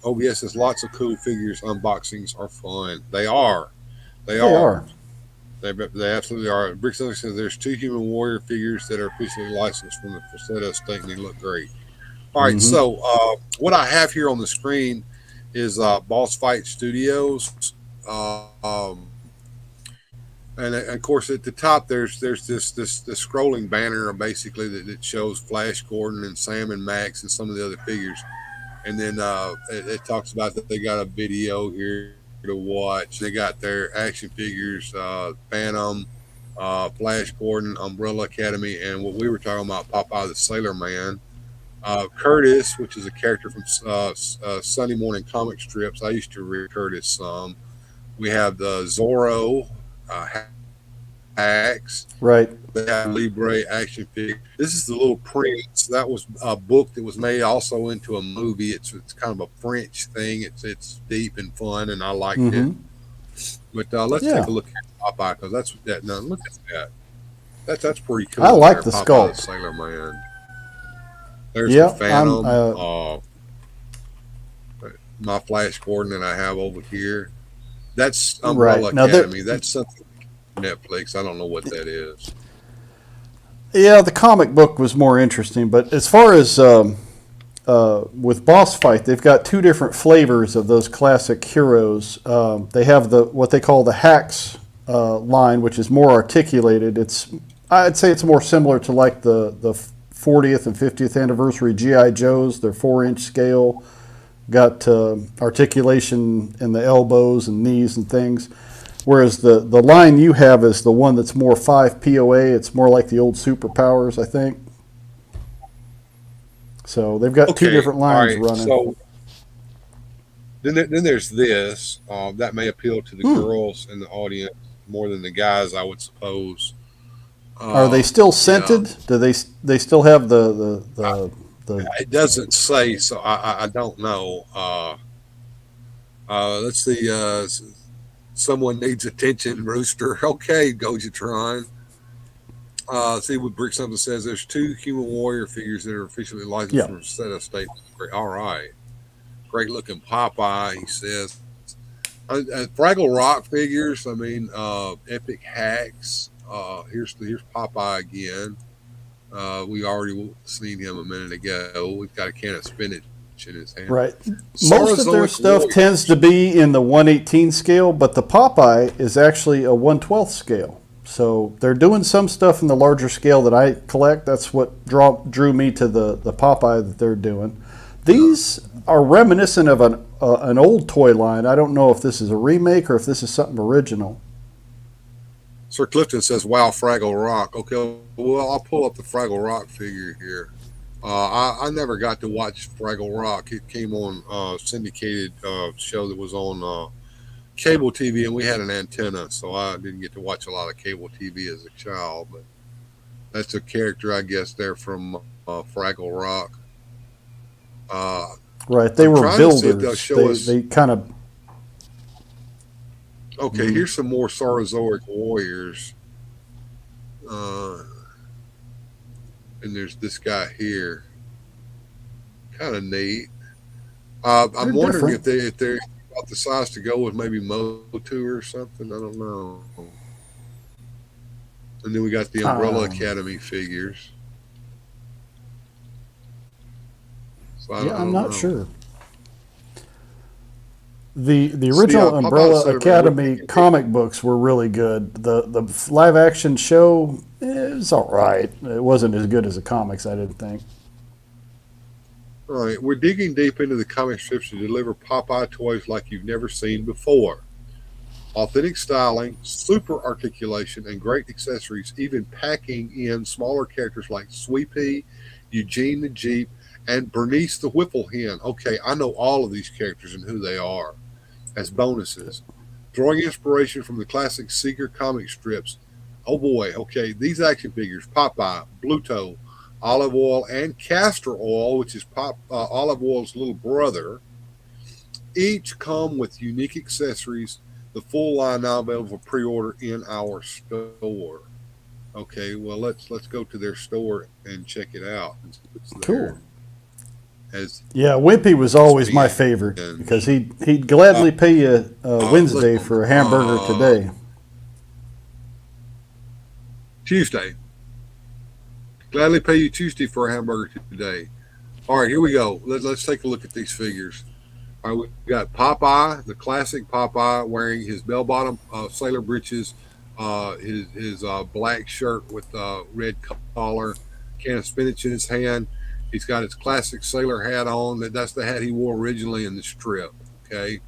OBS says lots of cool figures. Unboxings are fun. They are. They they are. are. They absolutely are. Brick something says there's two Human Warrior figures that are officially licensed from the Falsetto estate and they look great. All right, Hmm. so what I have here on the screen is Boss Fight Studios. Um, and of course, at the top, there's this scrolling banner basically that shows Flash Gordon and Sam and Max and some of the other figures, and then it talks about that they got a video here to watch. They got their action figures, Phantom, Flash Gordon, Umbrella Academy, and what we were talking about, Popeye the Sailor Man. Curtis, which is a character from Sunday morning comic strips. I used to read Curtis some. We have the Zorro hacks. Right. They have Libre action figure. This is the Little Prince. That was a book that was made also into a movie. It's kind of a French thing. It's deep and fun, and I liked it. Mm-hmm. But let's take Yeah. a look at Popeye because that's that. Now look at that. That's pretty I cool. like There, the Popeye the sculpt. Sailor Man. There's the Yeah. I'm. Phantom. My Flash Gordon that I have over here. That's Umbrella Right now. There. Academy. That's something Netflix. I don't know what that is. Yeah, the comic book was more interesting, but as far as with Boss Fight, they've got two different flavors of those classic heroes. They have the what they call the Hacks line, which is more articulated. I'd say it's more similar to like the 40th and 50th anniversary GI Joes. They're 4-inch scale, got articulation in the elbows and knees and things. Whereas the line you have is the one that's more 5 POA. It's more like the old Superpowers, I think. So they've got two Okay, different all lines right. running. So then there's this that may appeal to the Hmm. girls in the audience more than the guys, I would suppose. Are they still Yeah, scented? Do they still have the it doesn't say, so I don't know. Let's see. Someone needs attention, Rooster. Okay, Gojatron. See what Brick something says. There's two human warrior figures that are officially licensed yeah, from set of state. All right, great looking Popeye. He says. Fraggle Rock figures. I mean, epic hacks. Here's Popeye again. We already seen him a minute ago. We've got a can of spinach in his hand. right. Most of their Saurozoic stuff tends warriors. to be in the 1/18 scale, but the Popeye is actually a 1/12 scale. So they're doing some stuff in the larger scale that I collect. That's what drew me to the Popeye that they're doing. These are reminiscent of an old toy line. I don't know if this is a remake or if this is something original. Sir Clifton says, "Wow, Fraggle Rock." Okay, well, I'll pull up the Fraggle Rock figure here. I never got to watch Fraggle Rock. It came on syndicated show that was on cable TV, and we had an antenna, so I didn't get to watch a lot of cable TV as a child. But that's a character, I guess, there from Fraggle Rock. Uh, Right, they I'm were trying to see if they'll builders. show They us. they kind of Okay, here's some more Saurozoic warriors. Uh, and there's this guy here. Kind of neat. they're I'm wondering different. if they're about the size to go with maybe Motu or something. I don't know. And then we got the Umbrella Um, Academy figures. So I yeah, I'm don't not know. sure. The See, original Popeye the Umbrella Sailor Man. Academy comic books were really good. The live action show is all right. It wasn't as good as the comics, I didn't think. All right, we're digging deep into the comic strips to deliver Popeye toys like you've never seen before. Authentic styling, super articulation, and great accessories, even packing in smaller characters like Sweepy, Eugene the Jeep, and Bernice the Whipple Hen. Okay, I know all of these characters and who they are as bonuses. Drawing inspiration from the classic Seeker comic strips. Oh boy, okay, these action figures, Popeye, Bluto, Olive Oil, and Castor Oil, which is Olive Oil's little brother, each come with unique accessories. The full line now available for pre-order in our store. Okay, well let's go to their store and check it out. It's Cool. there as Yeah, Wimpy was always my favorite begins. because he'd gladly pay you Wednesday Listen, for a hamburger today. Tuesday. Gladly pay you Tuesday for a hamburger today. All right, here we go. Let's take a look at these figures. All right, we got Popeye, the classic Popeye, wearing his bell-bottom sailor breeches, his black shirt with red collar, can of spinach in his hand. He's got his classic sailor hat on. That's the hat he wore originally in the strip. Okay.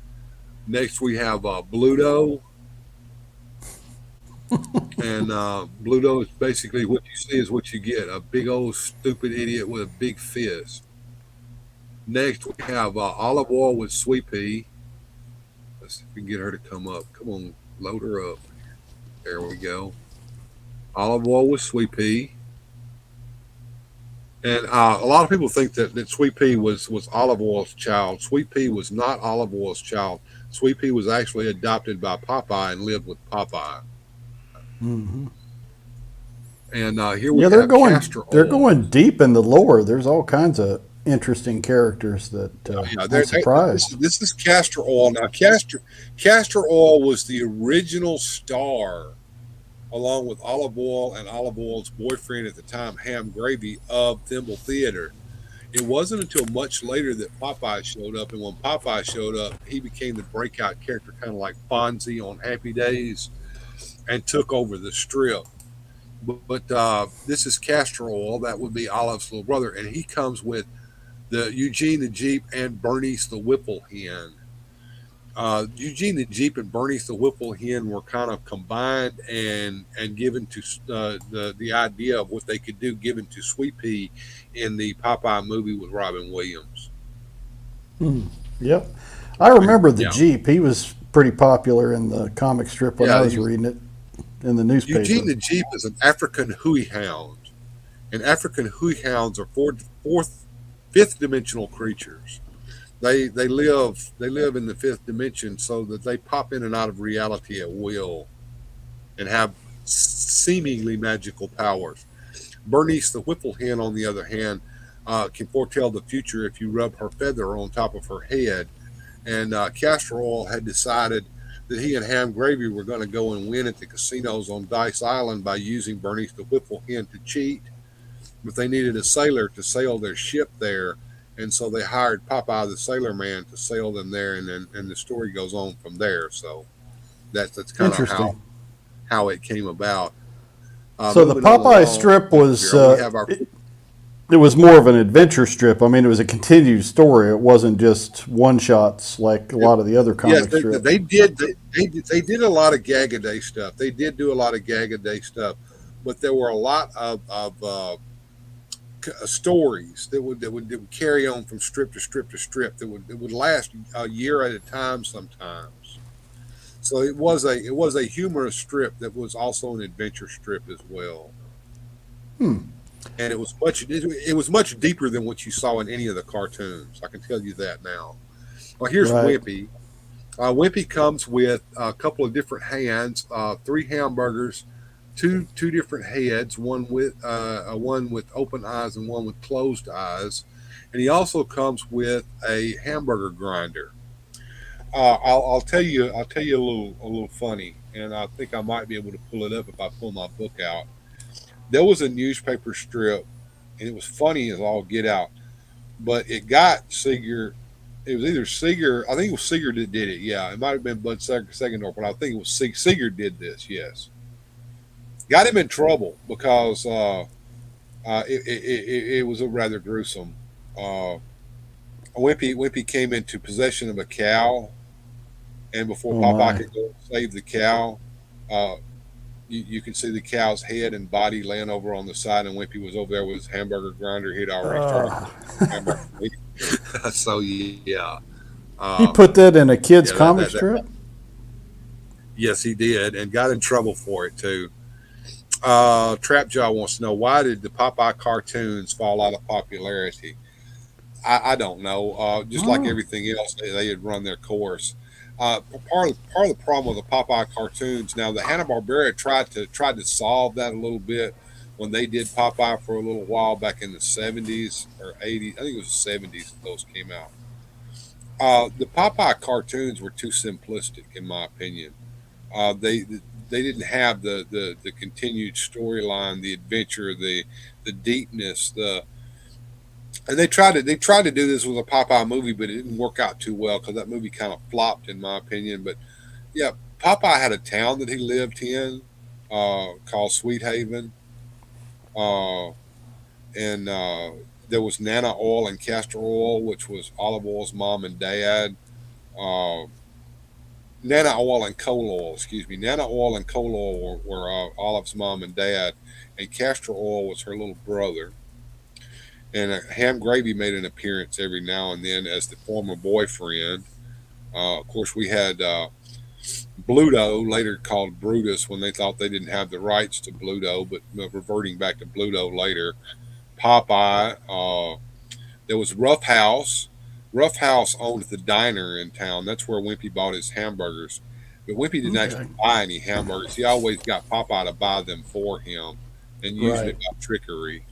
Next we have Bluto, and Bluto is basically what you see is what you get—a big old stupid idiot with a big fist. Next we have Olive Oil with Sweet Pea. Let's see if we can get her to come up. Come on, load her up. There we go. Olive oil with sweet pea. And a lot of people think that Sweet Pea was Olive Oil's child. Sweet Pea was not Olive Oil's child. Sweet Pea was actually adopted by Popeye and lived with Popeye. Hmm. And here we Yeah, have castor they're oil. going deep in the lore. There's all kinds of interesting characters that Yeah, I'm surprised. this is castor oil. Now, castor oil was the original star, along with Olive Oil and Olive Oil's boyfriend at the time, Ham Gravy, of Thimble Theater. It wasn't until much later that Popeye showed up, and when Popeye showed up, he became the breakout character, kind of like Fonzie on Happy Days, and took over the strip. But this is castor oil. That would be Olive's little brother, and he comes with the Eugene the Jeep and Bernice the Whipple Hen. Eugene the Jeep and Bernice the Whipple Hen were kind of combined and given to the idea of what they could do, given to Sweet Pea in the Popeye movie with Robin Williams. Hmm. Yep. I remember the Yeah, Jeep. He was pretty popular in the comic strip when I yeah. was reading it in the Eugene newspaper. the Jeep is an African hui hound, and African hui hounds are fifth dimensional creatures. They live in the fifth dimension, so that they pop in and out of reality at will and have seemingly magical powers. Bernice the Whipple Hen, on the other hand, can foretell the future if you rub her feather on top of her head. And Castor Oil had decided that he and Ham Gravy were going to go and win at the casinos on Dice Island by using Bernice the Whipple Hen to cheat, but they needed a sailor to sail their ship there, and so they hired Popeye the Sailor Man to sail them there, and the story goes on from there. So that's kind of Interesting. how it came about. So the Moving on Popeye along strip was here, we have our it was more of an adventure strip. I mean, it was a continued story. It wasn't just one shots like a lot of the other yes, comic strips. they did a lot of gag a day stuff. They did do a lot of gag a day stuff, but there were a lot of stories that would carry on from strip to strip to strip that would last a year at a time sometimes. So it was a humorous strip that was also an adventure strip as well, Hmm. and it was much deeper than what you saw in any of the cartoons. I can tell you that now. Well, here's Right. Wimpy. Wimpy comes with a couple of different hands, three hamburgers, two different heads, one with open eyes and one with closed eyes, and he also comes with a hamburger grinder. I'll tell you a little funny, and I think I might be able to pull it up if I pull my book out. There was a newspaper strip, and it was funny as all get out, but it got Seeger. It was either Seeger, I think it was Seeger that did it. Yeah, it might have been Bud Segendorf, but I think it was Seeger did this. Yes, got him in trouble because it was a rather gruesome. Uh, Wimpy came into possession of a cow, and before Oh Popeye my. could go save the cow, uh, you could see the cow's head and body laying over on the side, and Wimpy was over there with his hamburger grinder. He'd already started Uh, cooking hamburger meat. So yeah, he uh, put that in a kid's yeah, that, comic that that strip. yes, he did, and got in trouble for it too. Trapjaw wants to know, why did the Popeye cartoons fall out of popularity? I don't know. Just like Oh. everything else, they had run their course. Part of the problem with the Popeye cartoons. Now, the Hanna Barbera tried to solve that a little bit when they did Popeye for a little while back in the 70s or 80s. I think it was the 70s that those came out. The Popeye cartoons were too simplistic, in my opinion. They didn't have the continued storyline, the adventure, the deepness, and they tried to do this with a Popeye movie, but it didn't work out too well because that movie kind of flopped, in my opinion. But yeah, Popeye had a town that he lived in called Sweet Haven, uh, and there was Nana Oil and Castor Oil, which was Olive Oil's mom and dad. Uh, Nana Oil and Coal Oil, excuse me. Nana Oil and Coal Oil were Olive's mom and dad, and Castor Oil was her little brother. And Ham Gravy made an appearance every now and then as the former boyfriend. Of course, we had Bluto, later called Brutus, when they thought they didn't have the rights to Bluto, but reverting back to Bluto later. Popeye. There was Rough House. Rough House owned the diner in town. That's where Wimpy bought his hamburgers. But Wimpy didn't Okay. actually buy any hamburgers. He always got Popeye to buy them for him, and usually Right. by trickery.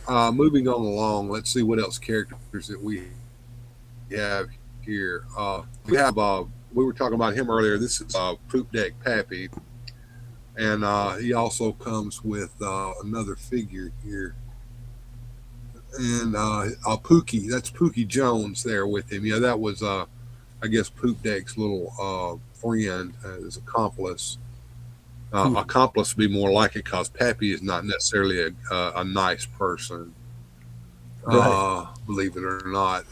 Moving on along, let's see what else characters that we have here. We were talking about him earlier. This is Poop Deck Pappy, and he also comes with another figure here, and Pookie. That's Pookie Jones there with him. Yeah, that was I guess Poop Deck's little friend, his accomplice. Accomplice would be more like it because Pappy is not necessarily a nice person. Right. Believe it or not,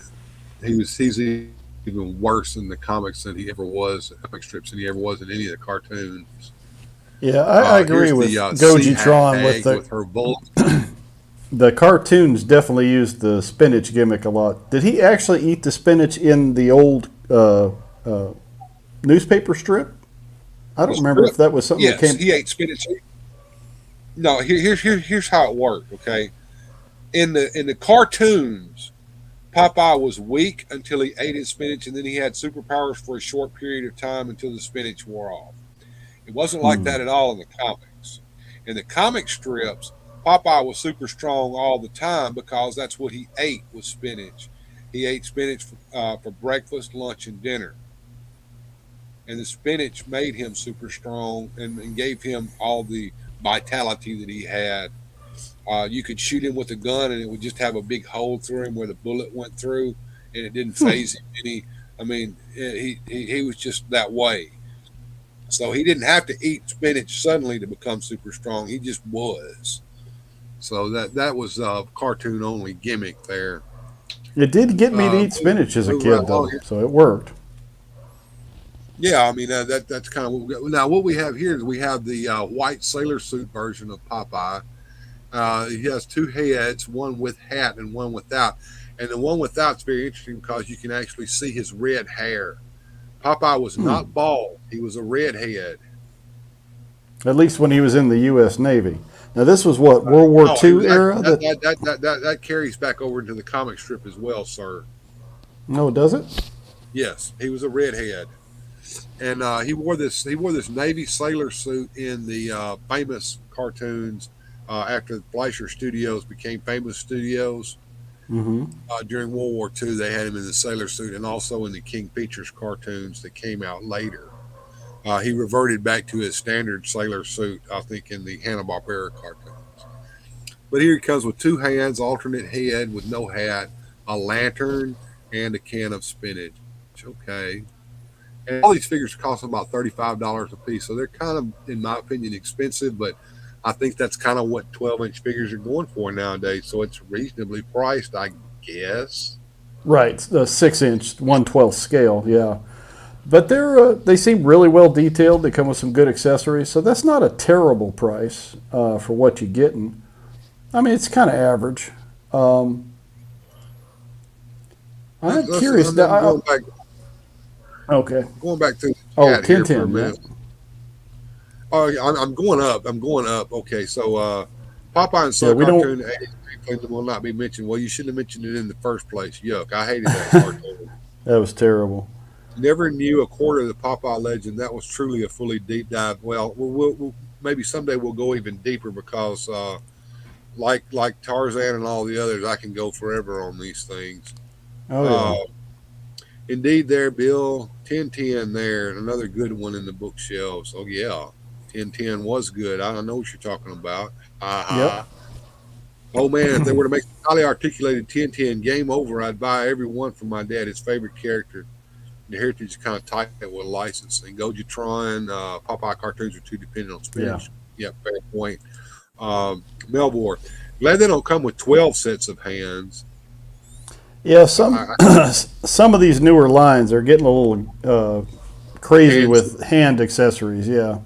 he's even worse in the comics than he ever was, comic strips than he ever was in any of the cartoons. Yeah, I agree Here's with the sea Goji Tron with hag with her bullet. the cartoons definitely used the spinach gimmick a lot. Did he actually eat the spinach in the old newspaper strip? I don't remember if that was something that Yes, came. he ate spinach. No, here's how it worked. Okay, in the cartoons, Popeye was weak until he ate his spinach, and then he had superpowers for a short period of time until the spinach wore off. It wasn't like Hmm. that at all in the comics. In the comic strips, Popeye was super strong all the time because that's what he ate was spinach. He ate spinach for breakfast, lunch, and dinner. And the spinach made him super strong and gave him all the vitality that he had. You could shoot him with a gun and it would just have a big hole through him where the bullet went through, and it didn't phase him any. I mean, he was just that way. So he didn't have to eat spinach suddenly to become super strong. He just was. So that was a cartoon only gimmick there. It did get me to eat Moving, spinach as a moving right kid, along though, here. so it worked. Yeah, I mean that's kind of what we got. Now what we have here is we have the white sailor suit version of Popeye. He has two heads, one with hat and one without. And the one without's very interesting because you can actually see his red hair. Popeye was Hmm. not bald; he was a redhead. At least when he was in the U.S. Navy. Now, this was what, World War No, he II was actually era? That that carries back over into the comic strip as well, sir. No, does it? Yes, he was a redhead, and he wore this Navy sailor suit in the famous cartoons after Fleischer Studios became famous studios. Mm-hmm. During World War II, they had him in the sailor suit, and also in the King Features cartoons that came out later. He reverted back to his standard sailor suit, I think, in the Hanna Barbera cartoons. But here he comes with two hands, alternate head with no hat, a lantern, and a can of spinach. Okay. And all these figures cost about $35 a piece, so they're kind of, in my opinion, expensive. But I think that's kind of what 12-inch figures are going for nowadays. So it's reasonably priced, I guess. Right, the 6-inch, 1/12 scale, yeah. But they seem really well detailed. They come with some good accessories, so that's not a terrible price for what you're getting. I mean, it's kind of average. Um, I'm curious. I'm Okay. going back to the Oh, chat here for a 1010, yeah. minute. Oh, yeah, I'm going up. I'm going up. Okay, so Popeye and Yeah, Son we don't. cartoon 83 will not be mentioned. Well, you shouldn't have mentioned it in the first place. Yuck! I hated that cartoon. That was terrible. Never knew a quarter of the Popeye legend. That was truly a fully deep dive. Well, maybe someday we'll go even deeper because, like Tarzan and all the others, I can go forever on these things. Oh, Uh, yeah. Indeed, there, Bill. 1010 there, and another good one in the bookshelves. Oh yeah, 1010 was good. I don't know what you're talking about. Yep. Uh-huh. Oh man, if they were to make a highly articulated 1010 game over, I'd buy every one from my dad, his favorite character. The heritage is kind of tight with licensing. Gojitron, Popeye cartoons are too dependent on Yeah. spinach. Yeah, fair point. Melbourne. Glad they don't come with 12 sets of hands. Yeah, I, some some of these newer lines are getting a little crazy hands with hand accessories. Yeah.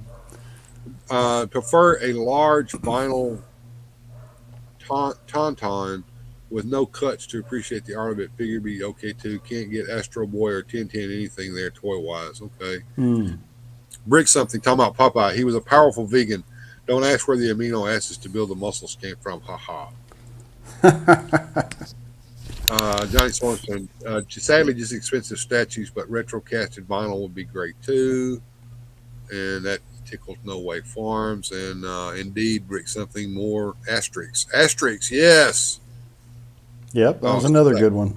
prefer a large vinyl tauntaun with no cuts to appreciate the art of it. Figure be okay too. Can't get Astro Boy or Tintin anything there toy wise. Okay. Hmm. Brick something talking about Popeye. He was a powerful vegan. Don't ask where the amino acids to build the muscles came from. Ha ha. Johnny Sorensen. Sadly, just expensive statues, but retro casted vinyl would be great too. And that tickles No Way Farms. And indeed, Brick something more. Asterix. Asterix, yes. Yep, that Oh, was another good one.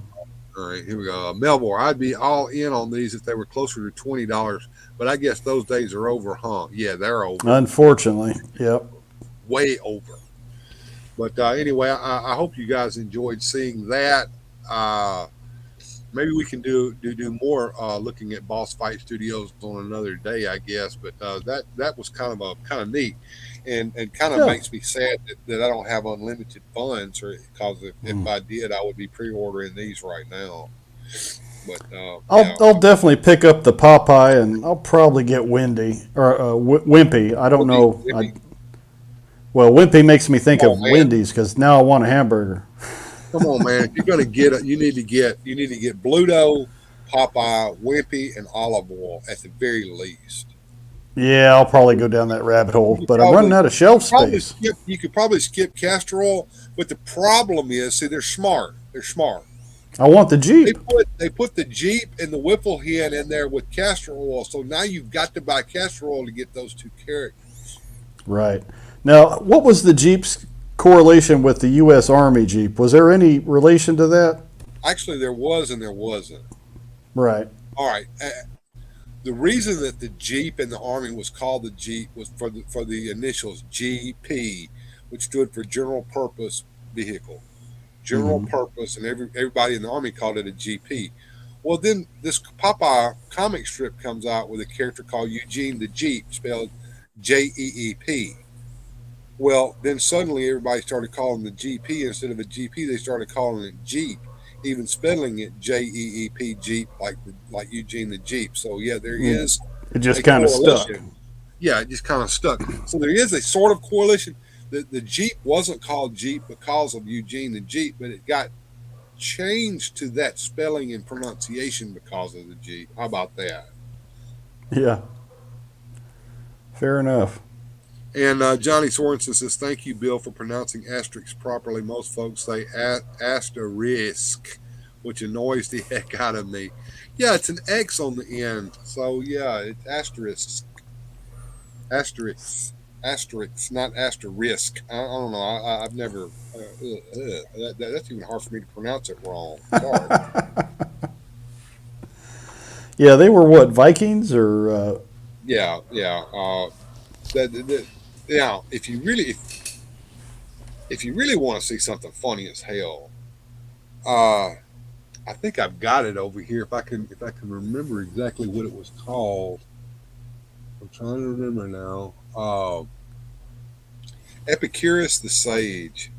all right, here we go. Melbourne. I'd be all in on these if they were closer to $20, but I guess those days are over, huh? Yeah, they're over. Unfortunately, yep. Way over. But anyway, I hope you guys enjoyed seeing that. Uh, Maybe we can do more looking at Boss Fight Studios on another day, I guess. But that was kind of neat, and kind of Yeah. makes me sad that I don't have unlimited funds, or because if Mm. I did, I would be pre-ordering these right now. But I'll yeah, I'll definitely pick up the Popeye, and I'll probably get Wendy or Wimpy. I don't know. Well, Wimpy makes me think come of on, man. Wendy's because now I want a hamburger. Come on, man. If you're gonna get it, you need to get Bluto, Popeye, Wimpy, and olive oil at the very least. Yeah, I'll probably go down that rabbit You hole, could but I'm running probably out of you shelf could probably space. skip you could probably skip castor oil, but the problem is, see, they're smart. They're smart. I want the They Jeep. put the Jeep and the Whipple hen in there with castor oil, so now you've got to buy castor oil to get those two characters. Right. Now, what was the Jeep's correlation with the U.S. Army Jeep? Was there any relation to that? Actually, there was and there wasn't. Right. All right. The reason that the Jeep in the Army was called the Jeep was for the initials GP, which stood for General Purpose Vehicle. General Hmm. Purpose, and everybody in the Army called it a GP. Well, then this Popeye comic strip comes out with a character called Eugene the Jeep, spelled Jeep. Well, then suddenly everybody started calling the GP instead of a GP. They started calling it Jeep, even spelling it Jeep, Jeep, like Eugene the Jeep. So yeah, there It, is it just a kind of stuck. correlation. Yeah, it just kind of stuck. So there is a sort of correlation. The Jeep wasn't called Jeep because of Eugene the Jeep, but it got changed to that spelling and pronunciation because of the Jeep. How about that? Yeah. Fair enough. And Johnny Sorensen says, "Thank you, Bill, for pronouncing asterisk properly. Most folks say asterisk, which annoys the heck out of me. Yeah, it's an X on the end. So, yeah, it's asterisk. Asterisk. Asterisk, not asterisk. I don't know. I've never. That's even hard for me to pronounce it wrong. Sorry. Yeah, they were what, Vikings or Yeah, yeah. Now, if you really want to see something funny as hell, uh, I think I've got it over here. If I can remember exactly what it was called, I'm trying to remember now. Epicurus the Sage.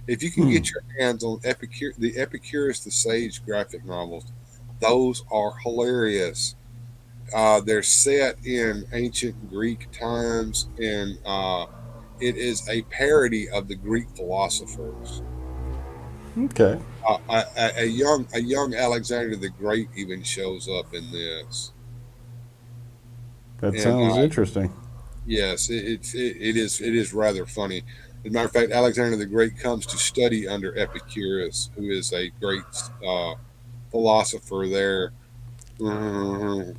If you can hmm. get your hands on the Epicurus the Sage graphic novels, those are hilarious. They're set in ancient Greek times, and it is a parody of the Greek philosophers. Okay. A young Alexander the Great even shows up in this, That and sounds interesting. yes, it is rather funny. As a matter of fact, Alexander the Great comes to study under Epicurus, who is a great uh, philosopher there. Mhm.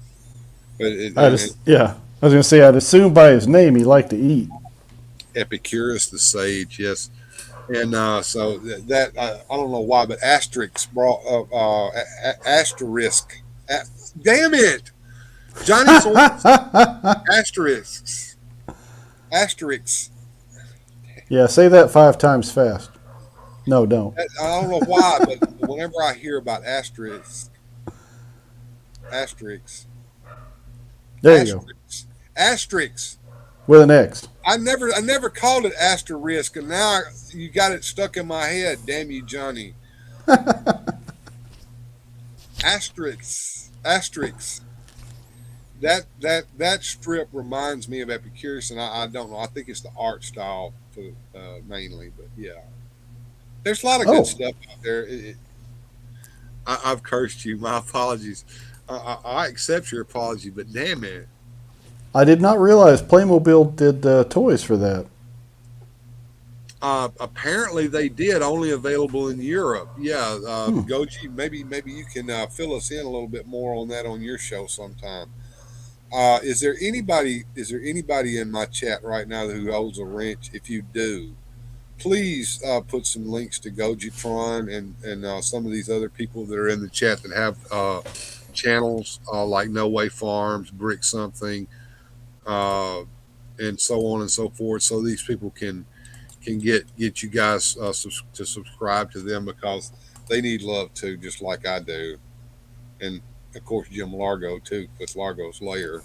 But Yeah. I was gonna say I'd assume by his name he liked to eat. Epicurus the sage, yes. And so that I don't know why, but Asterix brought asterisk. Damn it, Johnny Swords asterisks asterisks. Yeah, say that 5 times fast. No, don't. I don't know why, but whenever I hear about asterisks, There you go. asterisks, With an X. I never called it asterisk, and now you got it stuck in my head. Damn you, Johnny. Asterisks. That strip reminds me of Epicurus, and I don't know. I think it's the art style mainly, but yeah. There's a lot of good Oh, stuff out there. I've cursed you. My apologies. I accept your apology, but damn it. I did not realize Playmobil did toys for that. Apparently they did, only available in Europe. Yeah, Hmm. Goji, maybe you can fill us in a little bit more on that on your show sometime. Is there anybody in my chat right now who holds a wrench? If you do, please put some links to Gojitron and some of these other people that are in the chat that have channels like No Way Farms, Brick Something, uh, and so on and so forth. So these people can get you guys to subscribe to them because they need love too, just like I do, and of course Jim Largo too with Largo's Lair.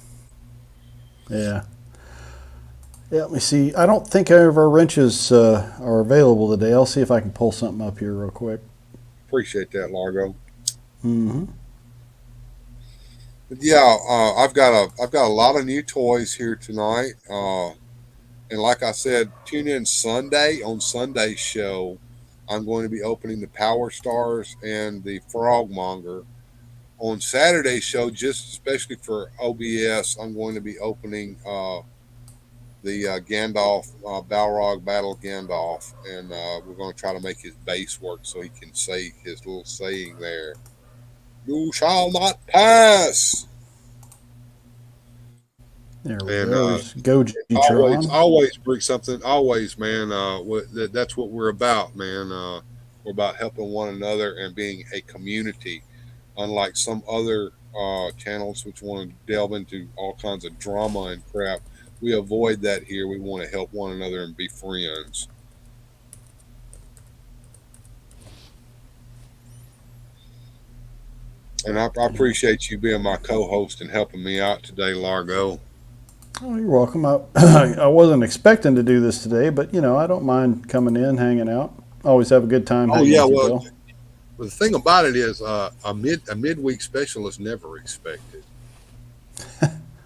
Yeah. Yeah, let me see. I don't think any of our wrenches are available today. I'll see if I can pull something up here real quick. Appreciate that, Largo. Hmm. But yeah, I've got a lot of new toys here tonight. And like I said, tune in Sunday on Sunday's show. I'm going to be opening the Power Stars and the Frogmonger. On Saturday's show, just especially for OBS, I'm going to be opening the Gandalf Balrog Battle Gandalf, and we're going to try to make his base work so he can say his little saying there. You shall not pass. There we And go. There's Gojitron. always bring something. Always, man. That's what we're about, man. We're about helping one another and being a community. Unlike some other channels which want to delve into all kinds of drama and crap, we avoid that here. We want to help one another and be friends. And I appreciate you being my co-host and helping me out today, Largo. Oh, you're welcome. I wasn't expecting to do this today, but I don't mind coming in, hanging out. Always have a good time Oh hanging yeah, with you, well, Bill. the thing about it is, a midweek special is never expected.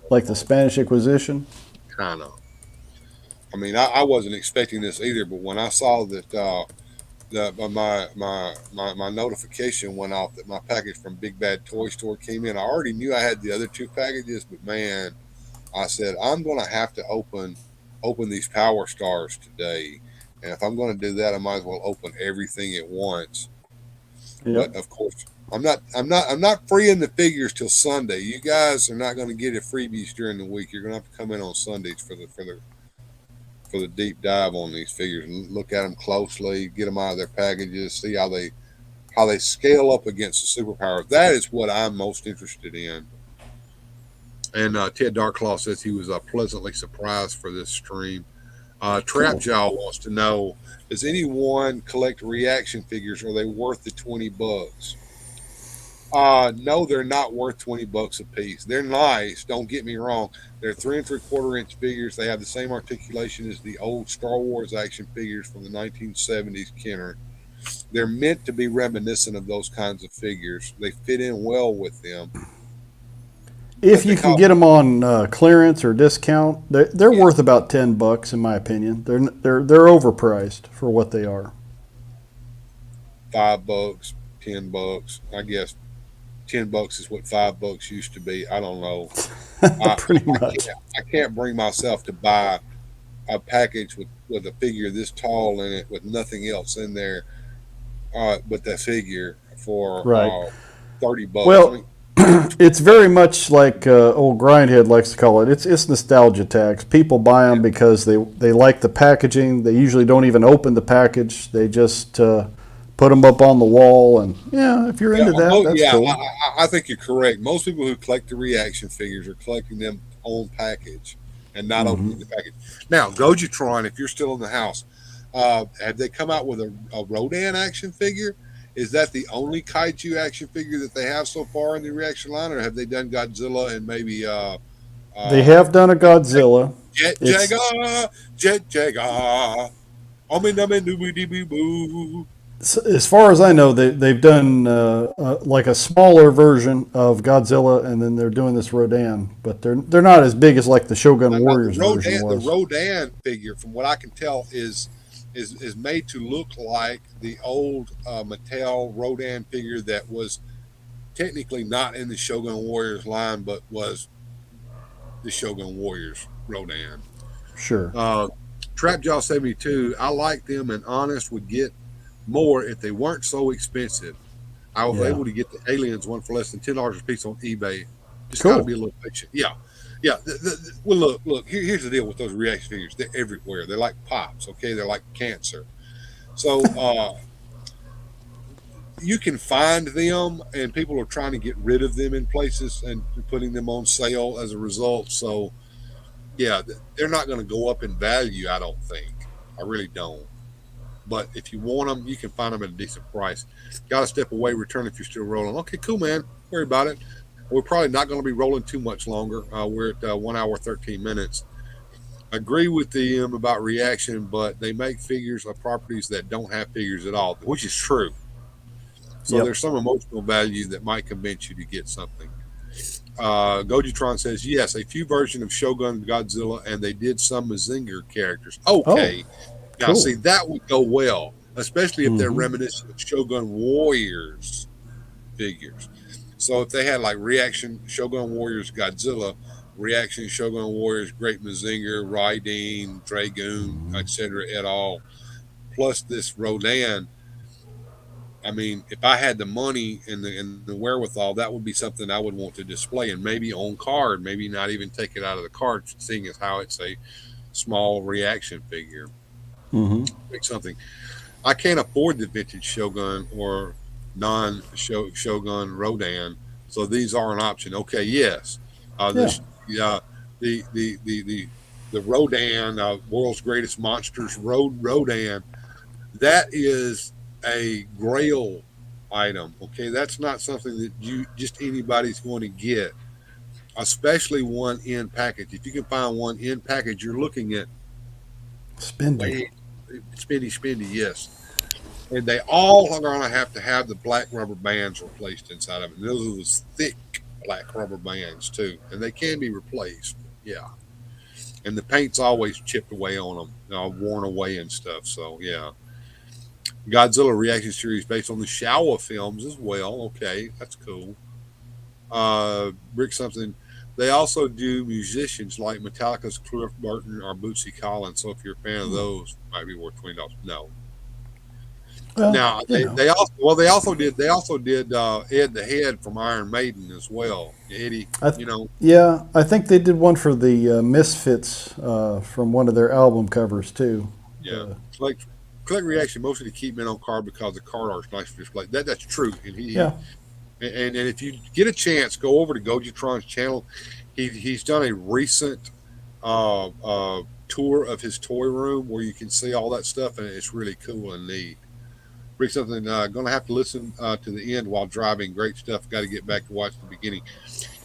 Like the Spanish Inquisition. Kind of. I mean, I wasn't expecting this either, but when I saw that my notification went off that my package from Big Bad Toy Store came in, I already knew I had the other two packages, but man, I said I'm going to have to open these Power Stars today, and if I'm going to do that, I might as well open everything at once. Yep. But of course, I'm not freeing the figures till Sunday. You guys are not going to get a freebies during the week. You're going to have to come in on Sundays for the deep dive on these figures and look at them closely, get them out of their packages, see how they scale up against the superpower. That is what I'm most interested in. And Ted Darklaw says he was pleasantly surprised for this stream. Trap Cool. Jaw wants to know: does anyone collect reaction figures? Are they worth the $20? No, they're not worth $20 a piece. They're nice. Don't get me wrong. They're 3 3/4 inch figures. They have the same articulation as the old Star Wars action figures from the 1970s Kenner. They're meant to be reminiscent of those kinds of figures. They fit in well with them, If but you they can cost, get them on clearance or discount, they're yeah, worth about $10 in my opinion. They're overpriced for what they are. $5, $10. I guess $10 is what $5 used to be. I don't know. Pretty much. I can't bring myself to buy a package with a figure this tall in it with nothing else in there but that figure for Right. $30. I Well, mean, it's very much like old Grindhead likes to call it. It's nostalgia tags. People buy them because they like the packaging. They usually don't even open the package. They just put them up on the wall. And yeah, if you're yeah, into that, that's cool. I think you're correct. Most people who collect the reaction figures are collecting them on package and not Hmm. opening the package. Now, Gojitron, if you're still in the house, have they come out with a Rodan action figure? Is that the only kaiju action figure that they have so far in the reaction line, or have they done Godzilla and maybe They uh, have done a Godzilla. Jet It's Jaguar, Jet Jaguar? Omen, omen, dooby, dooby, boo. as far as I know, they've done like a smaller version of Godzilla, and then they're doing this Rodan, but they're not as big as like the Shogun Now Warriors version The was. Rodan figure, from what I can tell, is is made to look like the old Mattel Rodan figure that was technically not in the Shogun Warriors line, but was the Shogun Warriors Rodan. Sure. Uh, Trapjaw 72, I like them and honest would get more if they weren't so expensive. I was Yeah. able to get the aliens one for less than $10 a piece on eBay. Just got to be Cool. a little patient. Yeah, yeah. Well, look. Here's the deal with those reaction figures. They're everywhere. They're like pops. Okay, they're like cancer. So you can find them, and people are trying to get rid of them in places and putting them on sale as a result. So yeah, they're not going to go up in value. I don't think. I really don't. But if you want them, you can find them at a decent price. Got to step away, return if you're still rolling. Okay, cool, man. Don't worry about it. We're probably not going to be rolling too much longer. We're at 1 hour, 13 minutes. Agree with them about reaction, but they make figures of properties that don't have figures at all, which is true. So Yep. there's some emotional value that might convince you to get something. Gojitron says, yes, a few versions of Shogun Godzilla, and they did some Mazinger characters. Oh, Okay. Now, cool. see, that would go well, especially if they're Hmm. reminiscent of Shogun Warriors figures. So if they had like Reaction Shogun Warriors Godzilla, Reaction Shogun Warriors Great Mazinger, Raideen, Dragoon, etc. et al., plus this Rodan, I mean, if I had the money and the wherewithal, that would be something I would want to display and maybe on card, maybe not even take it out of the card, seeing as how it's a small reaction figure. Hmm. Make something. I can't afford the vintage Shogun or non Shogun Rodan, so these are an option. Okay, yes, Yeah. this the the the the the Rodan, world's greatest monsters Rodan, that is a Grail item. Okay, that's not something that you just anybody's going to get, especially one in package. If you can find one in package, you're looking at Spendy. way spendy. Yes, and they all are going to have the black rubber bands replaced inside of it. And those are those thick black rubber bands too, and they can be replaced. Yeah, and the paint's always chipped away on them, worn away and stuff. So yeah, Godzilla reaction series based on the Showa films as well. Okay, that's cool. Brick something. They also do musicians like Metallica's Cliff Burton or Bootsy Collins. So if you're a fan of those, it might be worth $20. No, Well, now you know. they also did Ed the Head from Iron Maiden as well. Eddie, I, you know, yeah, I think they did one for the Misfits from one of their album covers too. yeah. Uh, Collect reaction mostly to keep men on card because the card art's nice to display. That's true. And yeah. and if you get a chance, go over to Gojitron's channel. He's done a recent tour of his toy room where you can see all that stuff, and it's really cool and neat. Bring something. Going to have to listen to the end while driving. Great stuff. Got to get back to watch the beginning.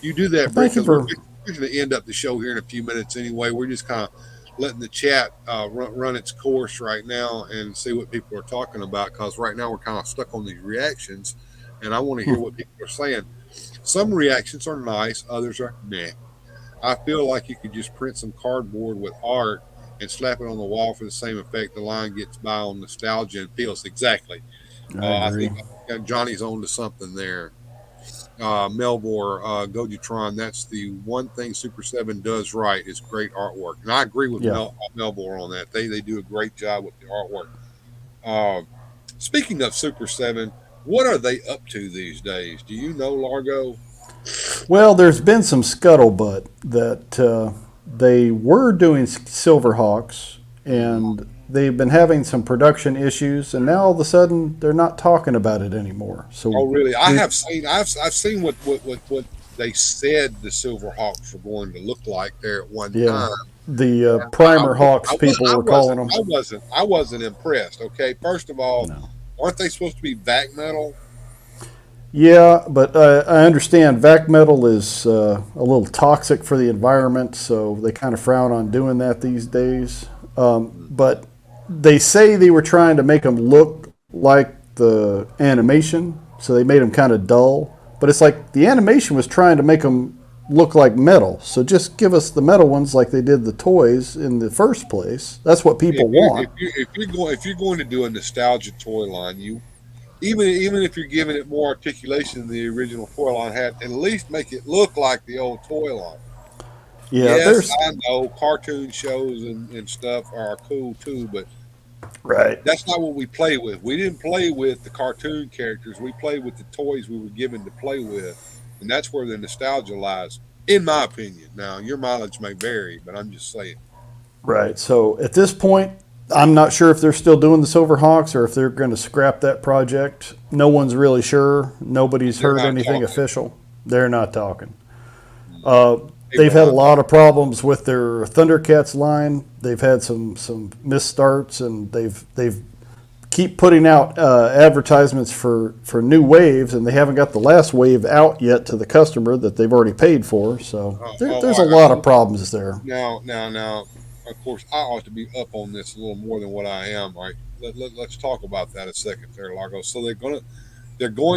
You do that, Well, Brick, thank you because we're for. going to end up the show here in a few minutes anyway. We're just kind of letting the chat run its course right now and see what people are talking about. Because right now we're kind of stuck on these reactions, and I want to hear what people are saying. Some reactions are nice, others are meh. I feel like you could just print some cardboard with art and slap it on the wall for the same effect. The line gets by on nostalgia and feels exactly. I I agree. think Johnny's on to something there. Melvor, Gojitron, that's the one thing Super 7 does right is great artwork. And I agree with Yeah. Melvor on that. They do a great job with the artwork. Uh, Speaking of Super 7, what are they up to these days? Do you know, Largo? Well, there's been some scuttlebutt that they were doing Silverhawks, Mhm. and they've been having some production issues, and now all of a sudden they're not talking about it anymore. Oh, So really? I we, have seen. I've seen what they said the Silverhawks were going to look like there at one yeah, time. the I, Primer Hawks people were calling them. I wasn't impressed. Okay, first of all, No. aren't they supposed to be vac metal? Yeah, but I understand vac metal is a little toxic for the environment, so they kind of frown on doing that these days. But they say they were trying to make them look like the animation, so they made them kind of dull. But it's like the animation was trying to make them look like metal. So just give us the metal ones like they did the toys in the first place. That's what people want. If you're going to do a nostalgia toy line, you even if you're giving it more articulation than the original toy line had, at least make it look like the old toy line. Yeah, Yes, there's I know cartoon shows and stuff are cool too, but right. that's not what we play with. We didn't play with the cartoon characters. We played with the toys we were given to play with, and that's where the nostalgia lies, in my opinion. Now, your mileage may vary, but I'm just saying. Right. So at this point, I'm not sure if they're still doing the Silverhawks or if they're going to scrap that project. No one's really sure. Nobody's They're heard not anything talking. official. They're not talking. They They've will had a not lot talk. of problems with their Thundercats line. They've had some misstarts, and they've keep putting out advertisements for new waves, and they haven't got the last wave out yet to the customer that they've already paid for. So there's a All lot of right. problems there. Now, of course, I ought to be up on this a little more than what I am. All right, let's talk about that a second, there, Largo. So they're going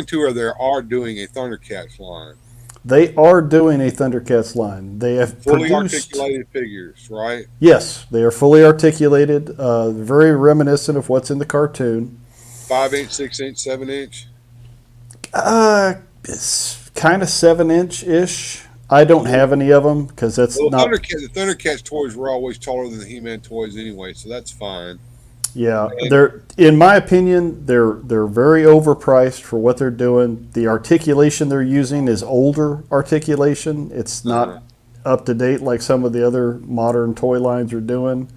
to, or they are doing a Thundercats line, They are doing a Thundercats line. They have fully produced, articulated figures, right? yes, they are fully articulated, very reminiscent of what's in the cartoon. 5 inch, 6 inch, 7 inch. It's kind of 7 inch ish. I don't have any of them because that's Well, not. The Thundercats toys were always taller than the He-Man toys anyway, so that's fine. Yeah, And they're in my opinion they're very overpriced for what they're doing. The articulation they're using is older articulation. It's uh, not up to date like some of the other modern toy lines are doing.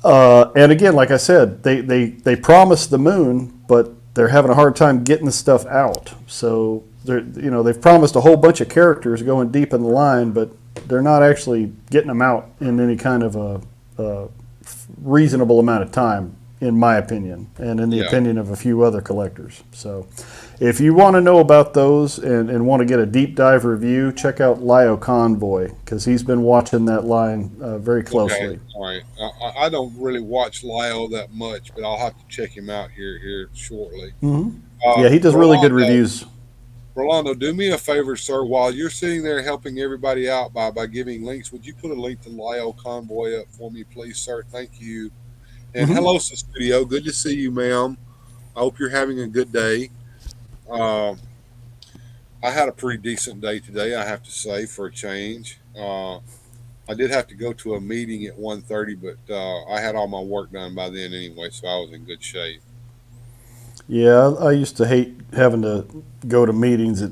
And again, like I said, they promised the moon, but they're having a hard time getting the stuff out. So they've promised a whole bunch of characters going deep in the line, but they're not actually getting them out in any kind of a reasonable amount of time, in my opinion, and in the yeah, opinion of a few other collectors. So if you want to know about those and want to get a deep dive review, check out Lio Convoy because he's been watching that line very okay, closely. all right. I don't really watch Lyle that much, but I'll have to check him out here shortly. Yeah, he does really good Rolando, reviews. Rolando, do me a favor, sir. While you're sitting there helping everybody out by giving links, would you put a link to Lyle Convoy up for me, please, sir? Thank you. And hello, studio. Good to see you, ma'am. I hope you're having a good day. Um, I had a pretty decent day today, I have to say, for a change. I did have to go to a meeting at 1:30, but I had all my work done by then anyway, so I was in good shape. Yeah, I used to hate having to go to meetings.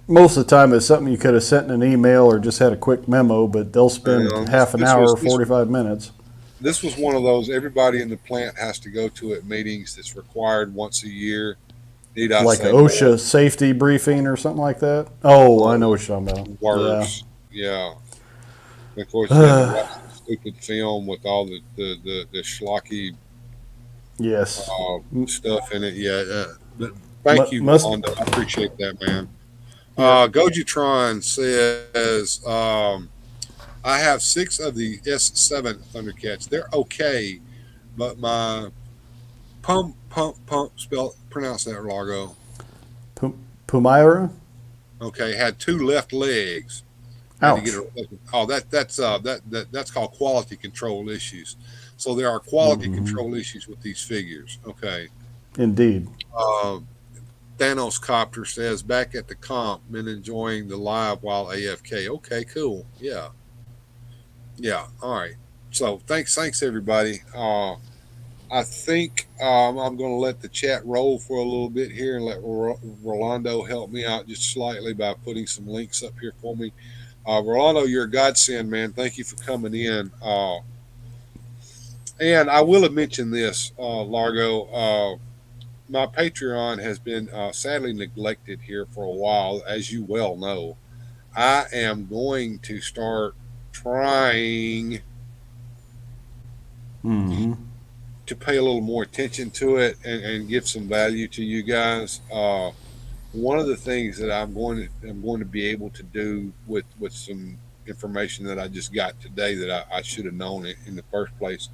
Most of the time, it's something you could have sent in an email or just had a quick memo, but they'll spend half an hour, 45 minutes. This was one of those everybody in the plant has to go to at meetings that's required once a year. Need I Like a say more? OSHA safety briefing or something like that. Oh, I know what you're talking about. Yeah. Worse, yeah. And of course, you had to watch the stupid film with all the schlocky Yes. stuff in it. Yeah. But thank you, Must. Rolando. I appreciate that, man. Yeah. Gojitron says, I have 6 of the S7 Thundercats. They're okay, but my pump spell pronounce that, Largo. Pumaira. Okay, had 2 left legs. Had to get Ouch. a oh that's called quality control issues. So there are quality control issues with these figures. Okay. Indeed. Uh, Thanos Copter says back at the comp, been enjoying the live while AFK. Okay, cool. Yeah. Yeah. All right. So thanks everybody. I think I'm going to let the chat roll for a little bit here and let Rolando help me out just slightly by putting some links up here for me. Rolando, you're a godsend, man. Thank you for coming in. And I will have mentioned this, Largo. My Patreon has been sadly neglected here for a while, as you well know. I am going to start trying to pay a little more attention to it and give some value to you guys. One of the things that I'm going to be able to do with some information that I just got today that I should have known it in the first place,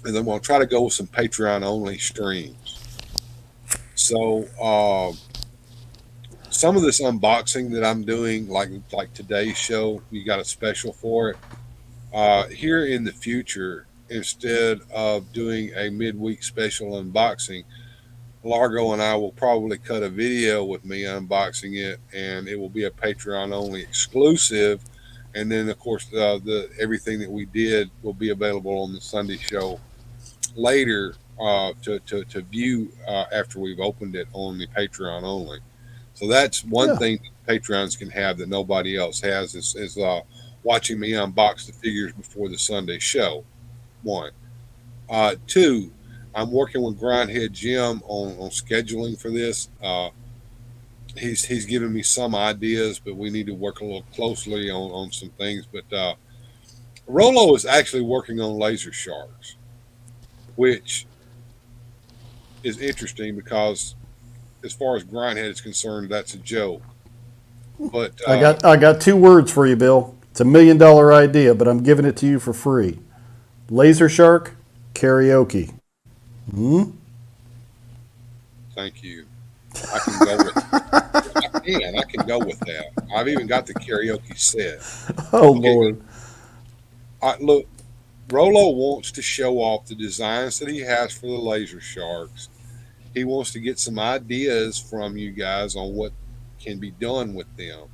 and I'm going to try to go with some Patreon only streams. So some of this unboxing that I'm doing, like today's show, you got a special for it. Here in the future, instead of doing a midweek special unboxing, Largo and I will probably cut a video with me unboxing it, and it will be a Patreon only exclusive. And then, of course, the everything that we did will be available on the Sunday show later to view after we've opened it on the Patreon only. So that's one Yeah. thing that Patreons can have that nobody else has is watching me unbox the figures before the Sunday show. One. Two, I'm working with Grindhead Jim on scheduling for this. He's given me some ideas, but we need to work a little closely on some things. But Rolo is actually working on laser sharks, which is interesting because as far as Grindhead is concerned, that's a joke. But I got two words for you, Bill. It's $1 million idea, but I'm giving it to you for free. Laser shark karaoke. Hmm? thank you. I can go with I can go with that. I've even got the karaoke set. Oh Okay, Lord. look, Rolo wants to show off the designs that he has for the laser sharks. He wants to get some ideas from you guys on what can be done with them.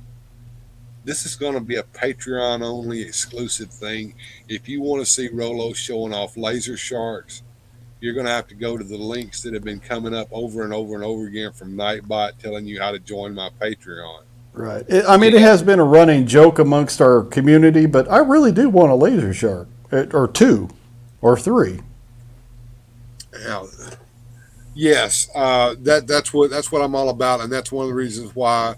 This is going to be a Patreon only exclusive thing. If you want to see Rolo showing off laser sharks, you're going to have to go to the links that have been coming up over and over and over again from Nightbot telling you how to join my Patreon. Right. I mean, it Yeah. has been a running joke amongst our community, but I really do want a laser shark, or two, or three. Now, yes, that's what I'm all about, and that's one of the reasons why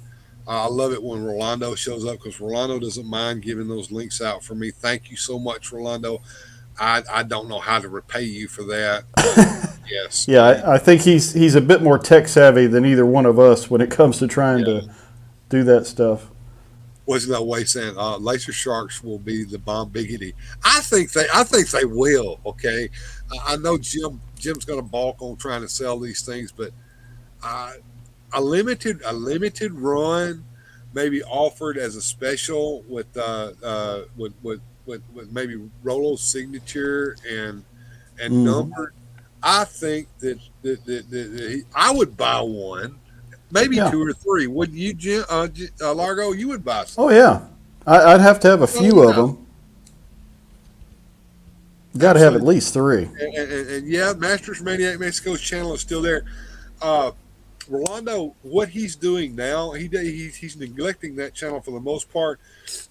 I love it when Rolando shows up because Rolando doesn't mind giving those links out for me. Thank you so much, Rolando. I don't know how to repay you for that, but yes, Yeah, I think he's a bit more tech savvy than either one of us when it comes to trying yeah. to do that stuff. Wasn't that way saying laser sharks will be the bomb biggity? I think they will. Okay, I know Jim's going to balk on trying to sell these things, but uh, a limited run, maybe offered as a special with maybe Rolo's signature and Hmm. numbered. I think that I would buy one, maybe Yeah. two or three. Wouldn't you, Jim? Largo, you would buy some. Oh yeah. I'd have to have a Oh few of yeah, them. Got to have at absolutely. least three. And yeah, Masters Maniac Mexico's channel is still there. Uh, Rolando, what he's doing now, he's neglecting that channel for the most part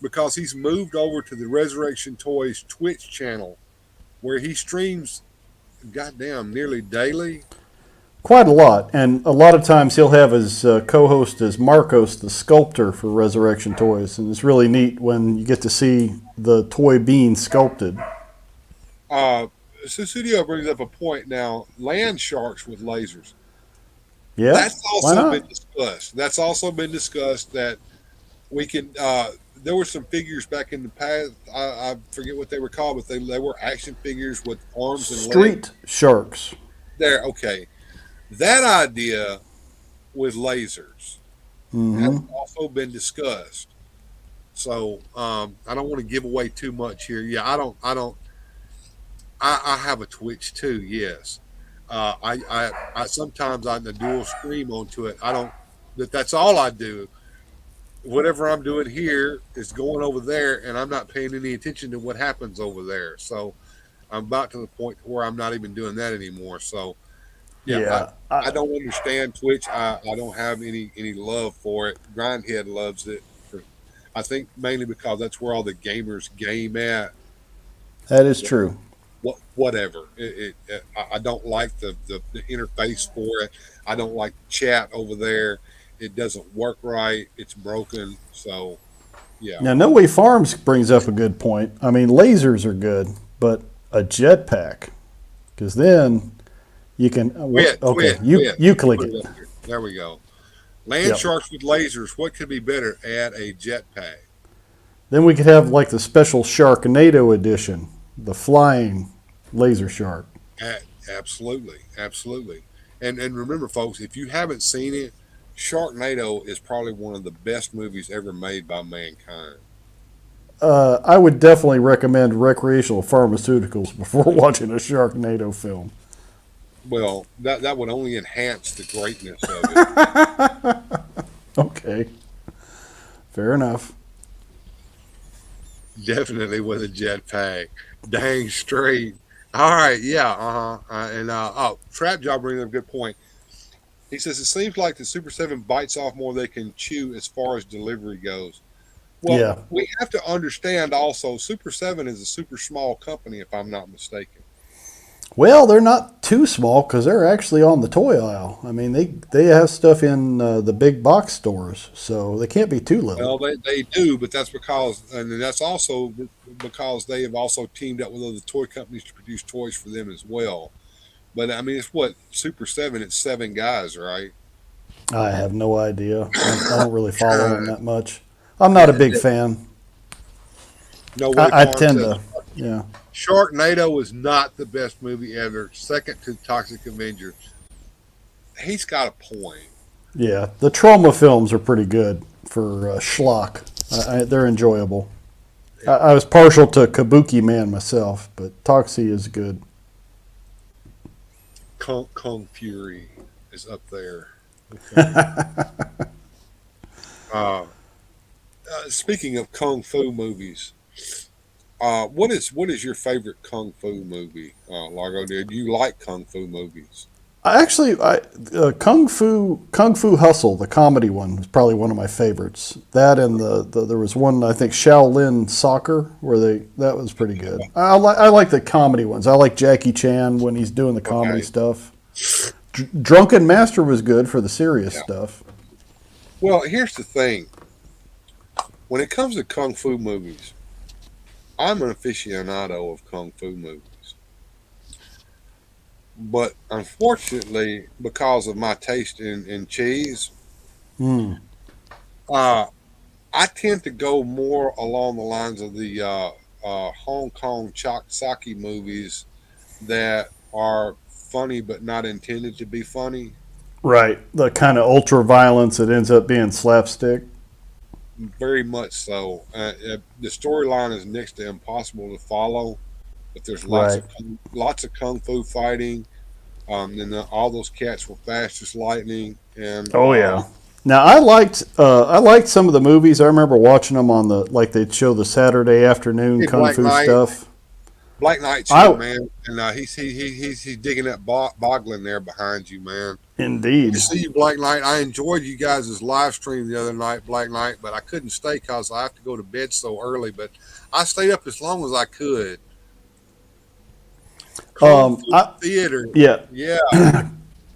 because he's moved over to the Resurrection Toys Twitch channel where he streams, goddamn, nearly daily. Quite a lot, and a lot of times he'll have his co-host as Marcos, the sculptor for Resurrection Toys, and it's really neat when you get to see the toy being sculpted. Uh, Susudio brings up a point now. Land sharks with lasers. Yeah, That's why also been not? discussed. That's also been discussed that we can. There were some figures back in the past. I forget what they were called, but they were action figures with arms and legs. Street sharks. There, okay. That idea with lasers has Hmm. also been discussed. So I don't want to give away too much here. Yeah, I don't. I don't. I have a Twitch too. Yes. I sometimes I dual stream onto it. I don't. That's all I do. Whatever I'm doing here is going over there, and I'm not paying any attention to what happens over there. So I'm about to the point where I'm not even doing that anymore. So yeah, Yeah, I don't understand Twitch. I don't have any love for it. Grindhead loves it. I think mainly because that's where all the gamers game at. that is true. Whatever. I don't like the interface for it. I don't like the chat over there. It doesn't work right. It's broken. So yeah. Now, No Way Farms brings up a good point. I mean, lasers are good, but a jetpack, because then you can. Okay, you You click put it. it up here. There we go. Land Yep. sharks with lasers. What could be better? Add a jetpack. Then we could have like the special Sharknado edition, the flying laser shark. Absolutely, absolutely. And remember, folks, if you haven't seen it, Sharknado is probably one of the best movies ever made by mankind. I would definitely recommend recreational pharmaceuticals before watching a Sharknado film. Well, that would only enhance the greatness of it. Okay, fair enough. Definitely with a jetpack. Dang straight. All right, yeah, and oh, Trap Job brings up a good point. He says it seems like the Super Seven bites off more they can chew as far as delivery goes. Well, Yeah. we have to understand also Super Seven is a super small company, if I'm not mistaken. Well, they're not too small because they're actually on the toy aisle. I mean, they have stuff in the big box stores, so they can't be too little. Well, they do, but that's because, and that's also because they have also teamed up with other toy companies to produce toys for them as well. But I mean, it's what Super Seven. It's seven guys, right? I have no idea. I don't really follow them Uh, that much. I'm not a big fan. no way I farm tend says to, yeah. Sharknado is not the best movie ever. Second to Toxic Avenger. He's got a point. Yeah, the trauma films are pretty good for schlock. They're enjoyable. I was partial to Kabuki Man myself, but Toxie is good. Kung Fury is up there. Okay. Uh, Speaking of kung fu movies, what is your favorite kung fu movie, Largo? Did you like kung fu movies? Kung Fu Hustle, the comedy one, was probably one of my favorites. That and there was one I think Shaolin Soccer where that was pretty good. I like the comedy ones. I like Jackie Chan when he's doing the comedy Okay. stuff. Drunken Master was good for the serious Yeah. stuff. Well, here's the thing. When it comes to kung fu movies, I'm an aficionado of kung fu movies. But unfortunately, because of my taste in cheese, Mm, uh, I tend to go more along the lines of the Hong Kong sake movies that are funny but not intended to be funny. right, the kind of ultra violence that ends up being slapstick. Very much so. The storyline is next to impossible to follow, but there's Right. lots of kung fu fighting. And all those cats were fast as lightning, and Oh yeah. Now I liked some of the movies. I remember watching them on the like they'd show the Saturday afternoon hey, kung fu stuff. Black Knight's here, I man, and he's digging that boggling there behind you, man. Good to indeed. see you, Black Knight. I enjoyed you guys' live stream the other night, Black Knight, but I couldn't stay because I have to go to bed so early. But I stayed up as long as I could. Kung Fu I Theater, yeah. yeah.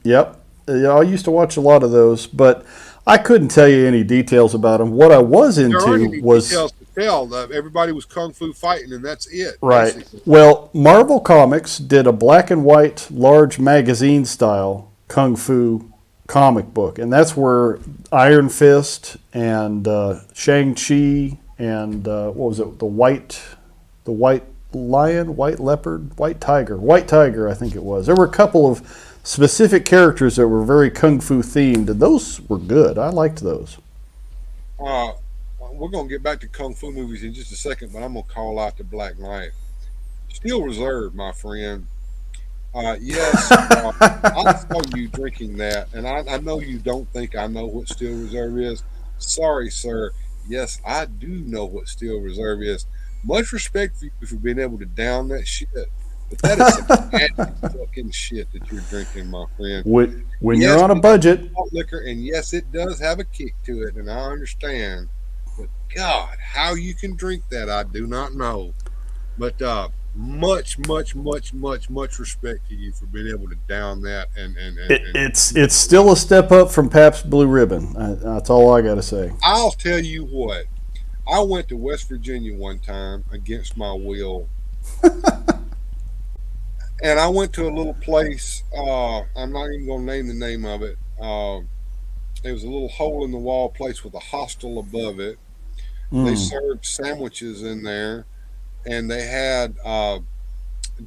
Yep. Yeah, I used to watch a lot of those, but I couldn't tell you any details about them. What I was There aren't into any was details to tell. Everybody was kung fu fighting, and that's it, right. basically. Well, Marvel Comics did a black and white, large magazine style kung fu comic book, and that's where Iron Fist and Shang Chi and what was it? The white lion, white leopard, white tiger. I think it was. There were a couple of specific characters that were very kung fu themed, and those were good. I liked those. Uh, we're gonna get back to kung fu movies in just a second, but I'm gonna call out the Black Knight. Steel Reserve, my friend. Yes, I saw you drinking that, and I know you don't think I know what Steel Reserve is. Sorry, sir. Yes, I do know what Steel Reserve is. Much respect for you for being able to down that shit, but that is some nasty fucking shit that you're drinking, my friend. When you're Yes, on a it's budget, malt liquor, and yes, it does have a kick to it, and I understand. But God, how you can drink that, I do not know. But much, much, much, much, much respect to you for being able to down that it's still a step up from Pabst Blue Ribbon. That's all I got to say. I'll tell you what. I went to West Virginia one time against my will, and I went to a little place. I'm not even going to name the name of it. It was a little hole in the wall place with a hostel above it. They Mm. served sandwiches in there, and they had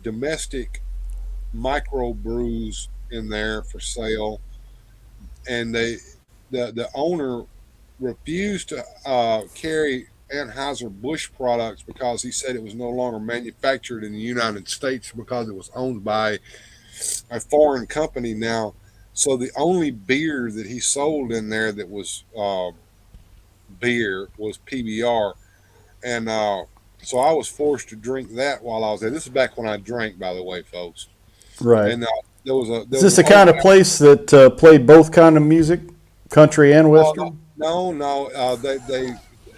domestic micro brews in there for sale, and the owner refused to carry Anheuser-Busch products because he said it was no longer manufactured in the United States because it was owned by a foreign company now. So the only beer that he sold in there that was beer was PBR, and so I was forced to drink that while I was there. This is back when I drank, by the way, folks. Right. And there Is was this an the old kind of place that played both kind of music, country and western? no,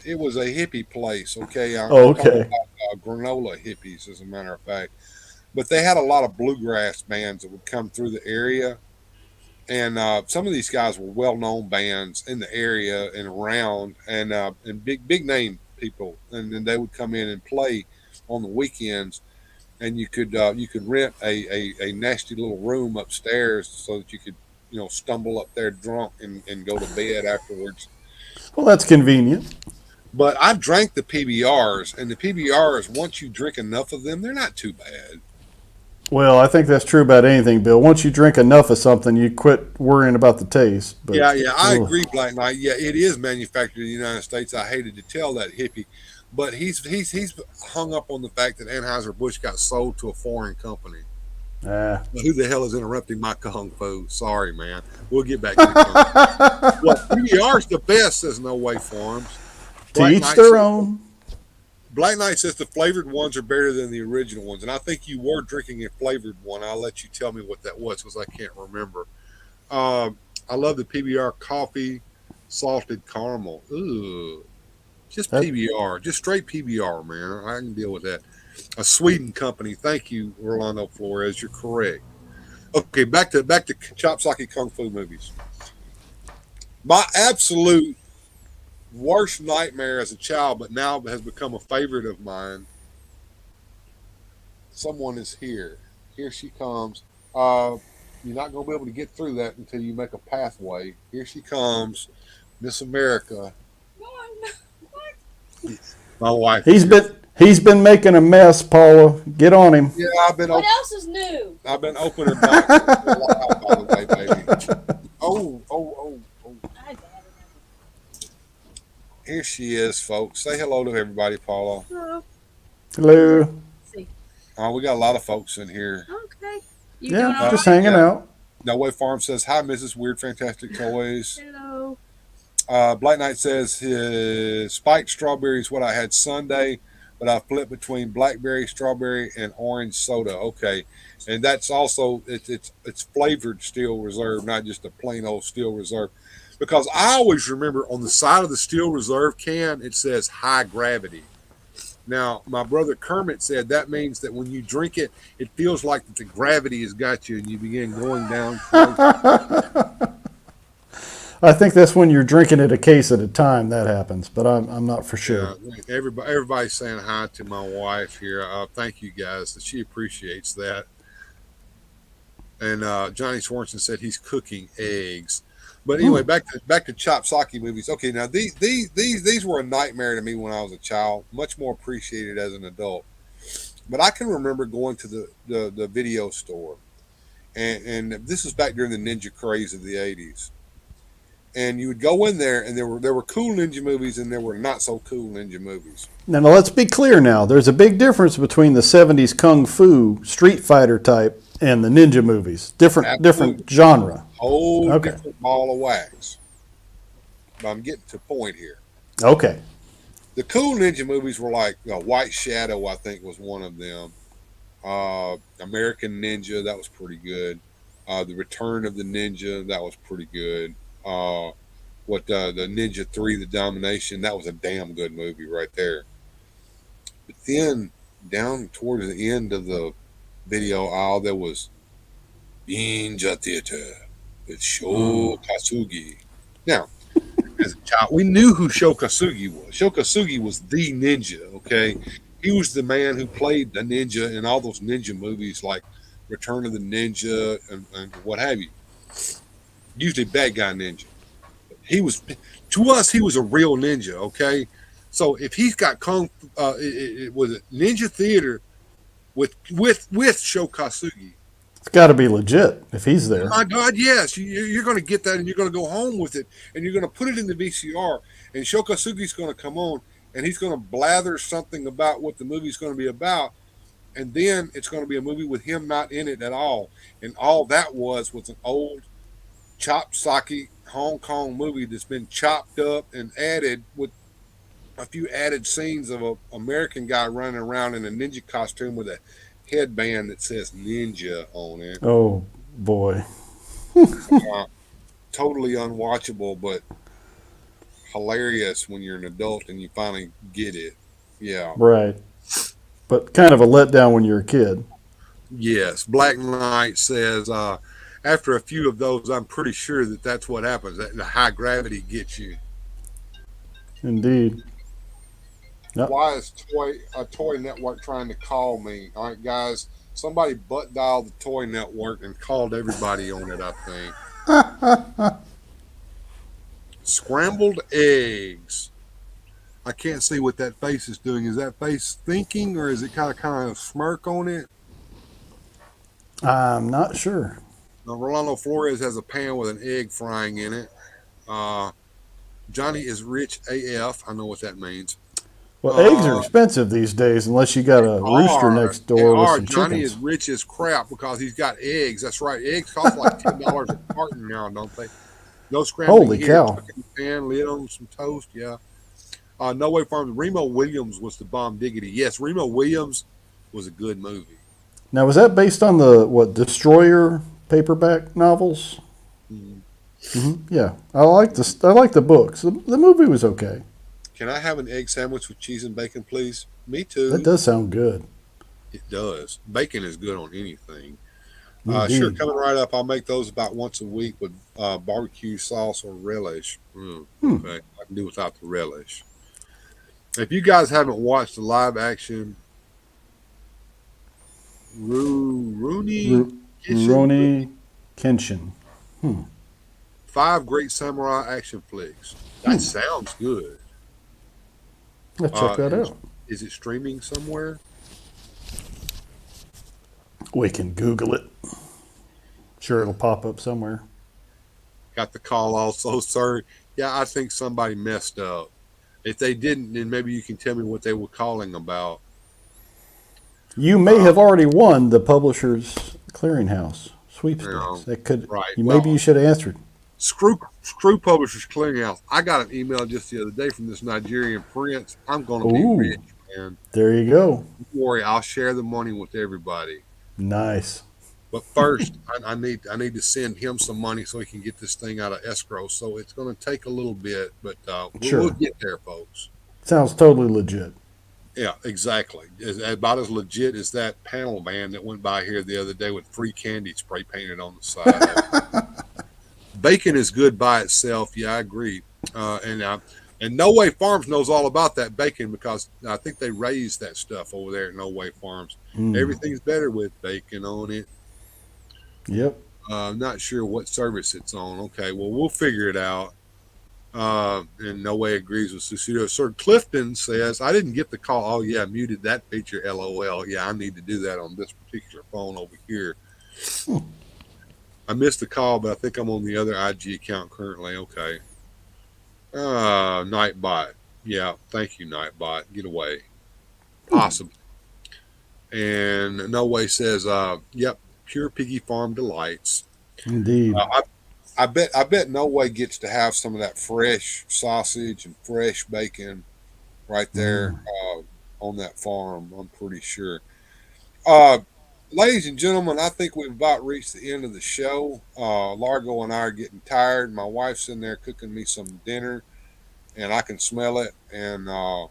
it was a hippie place. Okay, Oh, I'm talking okay. about granola hippies, as a matter of fact. But they had a lot of bluegrass bands that would come through the area, and some of these guys were well-known bands in the area and around, and big name people, and then they would come in and play on the weekends, and you could rent a nasty little room upstairs so that you could stumble up there drunk and go to bed afterwards. Well, that's convenient. But I've drank the PBRs, and the PBRs, once you drink enough of them, they're not too bad. Well, I think that's true about anything, Bill. Once you drink enough of something, you quit worrying about the taste. But Yeah, I ugh. agree, Black Knight. Yeah, it is manufactured in the United States. I hated to tell that hippie, but he's hung up on the fact that Anheuser Busch got sold to a foreign company. Ah. Well, who the hell is interrupting my kung fu? Sorry, man. We'll get back to the kung fu. Well, PBR's the best, says No Way Farms. To Black each Knight their says own. Black Knight says the flavored ones are better than the original ones, and I think you were drinking a flavored one. I'll let you tell me what that was because I can't remember. I love the PBR coffee, salted caramel. Ooh, just That, PBR, just straight PBR, man. I can deal with that. A Sweden company. Thank you, Orlando Flores. You're correct. Okay, back to Chopsaki Kung Fu movies. My absolute worst nightmare as a child, but now has become a favorite of mine. Someone is here. Here she comes. You're not going to be able to get through that until you make a pathway. Here she comes, Miss America. My wife is he's here. been making a mess, Paula. Get on him. Yeah, What else is new? I've been opening boxes for a while, by the way, baby. Oh. I got it. Here she is, folks. Say hello to everybody, Paula. Hello. Hello. Let's see. We got a lot of folks in here. Okay. You doing Yeah, all just right? hanging Yeah. out. No Way Farm says, hi, Mrs. Weird Fantastic Toys. Hello. Black Knight says, spiked strawberry is what I had Sunday, but I flipped between blackberry, strawberry, and orange soda. Okay. And that's also, it's flavored Steel Reserve, not just a plain old Steel Reserve. Because I always remember on the side of the Steel Reserve can, it says high gravity. Now, my brother Kermit said that means that when you drink it, it feels like that the gravity has got you and you begin going down. I think that's when you're drinking it a case at a time that happens, but I'm not for sure. Yeah, everybody's saying hi to my wife here. Thank you guys. She appreciates that. And Johnny Swanson said he's cooking eggs. But anyway, back to Chopsaki movies. Okay, now these were a nightmare to me when I was a child. Much more appreciated as an adult. But I can remember going to the video store, and this was back during the ninja craze of the '80s. And you would go in there, and there were cool ninja movies, and there were not so cool ninja movies. Now, let's be clear now. There's a big difference between the 70s kung fu, Street Fighter type, and the ninja movies. Different genre. Whole Okay. different ball of wax. But I'm getting to the point here. Okay. The cool ninja movies were like White Shadow, I think was one of them. American Ninja, that was pretty good. The Return of the Ninja, that was pretty good. The Ninja 3, The Domination, that was a damn good movie right there. But then down towards the end of the video aisle, there was Ninja Theater with Sho Kasugi. Now, as a child, we knew who Sho Kasugi was. Sho Kasugi was the ninja, okay? He was the man who played the ninja in all those ninja movies like Return of the Ninja and what have you. Usually bad guy ninja. He was, to us, he was a real ninja, okay? So if he's got it was a Ninja Theater with Sho Kasugi. It's got to be legit if he's there. My God, yes. You're going to get that and you're going to go home with it and you're going to put it in the VCR and Shokasugi's going to come on and he's going to blather something about what the movie's going to be about. And then it's going to be a movie with him not in it at all. And all that was an old chopped sake Hong Kong movie that's been chopped up and added with a few added scenes of an American guy running around in a ninja costume with a headband that says ninja on it. Oh boy. Totally unwatchable, but hilarious when you're an adult and you finally get it. Yeah. Right. But kind of a letdown when you're a kid. Yes. Black Knight says, after a few of those, I'm pretty sure that's what happens. That the high gravity gets you. Indeed. Yep. Why is Toy Network trying to call me? All right, guys. Somebody butt dialed the Toy Network and called everybody on it, I think. Scrambled eggs. I can't see what that face is doing. Is that face thinking or is it kind of smirk on it? I'm not sure. Now, Rolando Flores has a pan with an egg frying in it. Johnny is rich AF. I know what that means. Well, eggs are expensive these days unless you got a rooster next door with some Johnny chickens. is rich as crap because he's got eggs. That's right. Eggs cost like $10 a carton now, don't they? No scrambling. Holy cow. Pan, lid on some toast, yeah. No Way Farms. Remo Williams was the bomb diggity. Yes, Remo Williams was a good movie. Now, was that based on the Destroyer paperback novels? Mm-hmm. Yeah, I like the books. The movie was okay. Can I have an egg sandwich with cheese and bacon, please? Me too. That does sound good. It does. Bacon is good on anything. Indeed. Sure, coming right up. I'll make those about once a week with barbecue sauce or relish. Okay, I can do without the relish. If you guys haven't watched the live action Rurouni Kenshin. 5 Great Samurai action flicks. That sounds good. Let's check that out. Is it streaming somewhere? We can Google it. Sure, it'll pop up somewhere. Got the call also, sir. Yeah, I think somebody messed up. If they didn't, then maybe you can tell me what they were calling about. You may have already won the Publishers Clearinghouse sweepstakes. That could. Right. Maybe you should have answered. Screw Publishers Clearinghouse. I got an email just the other day from this Nigerian prince. I'm going to be rich, man. There you go. Don't worry, I'll share the money with everybody. Nice. But first, I need to send him some money so he can get this thing out of escrow. So it's going to take a little bit, but we'll get there, folks. Sounds totally legit. Yeah, exactly. About as legit as that panel van that went by here the other day with free candy spray painted on the side. Bacon is good by itself. Yeah, I agree. And No Way Farms knows all about that bacon because I think they raise that stuff over there at No Way Farms. Everything's better with bacon on it. Yep. I'm not sure what service it's on. Okay, well, we'll figure it out. And No Way agrees with Susudo. Sir Clifton says, I didn't get the call. Oh, yeah, I muted that feature, LOL. Yeah, I need to do that on this particular phone over here. I missed the call, but I think I'm on the other IG account currently. Okay. Nightbot. Yeah, thank you, Nightbot. Get away. Awesome. And No Way says, yep, pure piggy farm delights. Indeed. I bet No Way gets to have some of that fresh sausage and fresh bacon right there on that farm. I'm pretty sure. Ladies and gentlemen, I think we've about reached the end of the show. Largo and I are getting tired. My wife's in there cooking me some dinner, and I can smell it. And well,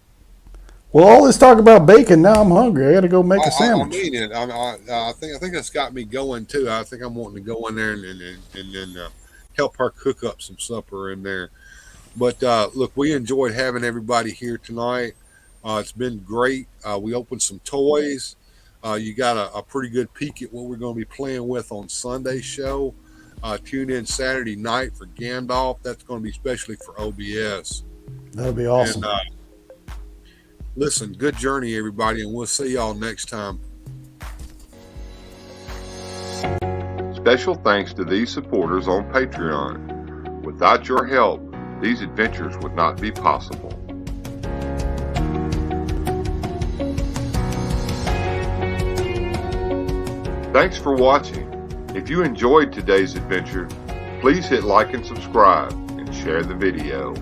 all this talk about bacon, now I'm hungry. I got to go make a sandwich. I mean it. I think that's got me going too. I think I'm wanting to go in there and then help her cook up some supper in there. But look, we enjoyed having everybody here tonight. It's been great. We opened some toys. You got a pretty good peek at what we're going to be playing with on Sunday's show. Tune in Saturday night for Gandalf. That's going to be especially for OBS. That'll be awesome. And, listen, good journey, everybody, and we'll see y'all next time. Special thanks to these supporters on Patreon. Without your help, these adventures would not be possible. Thanks for watching. If you enjoyed today's adventure, please hit like and subscribe and share the video.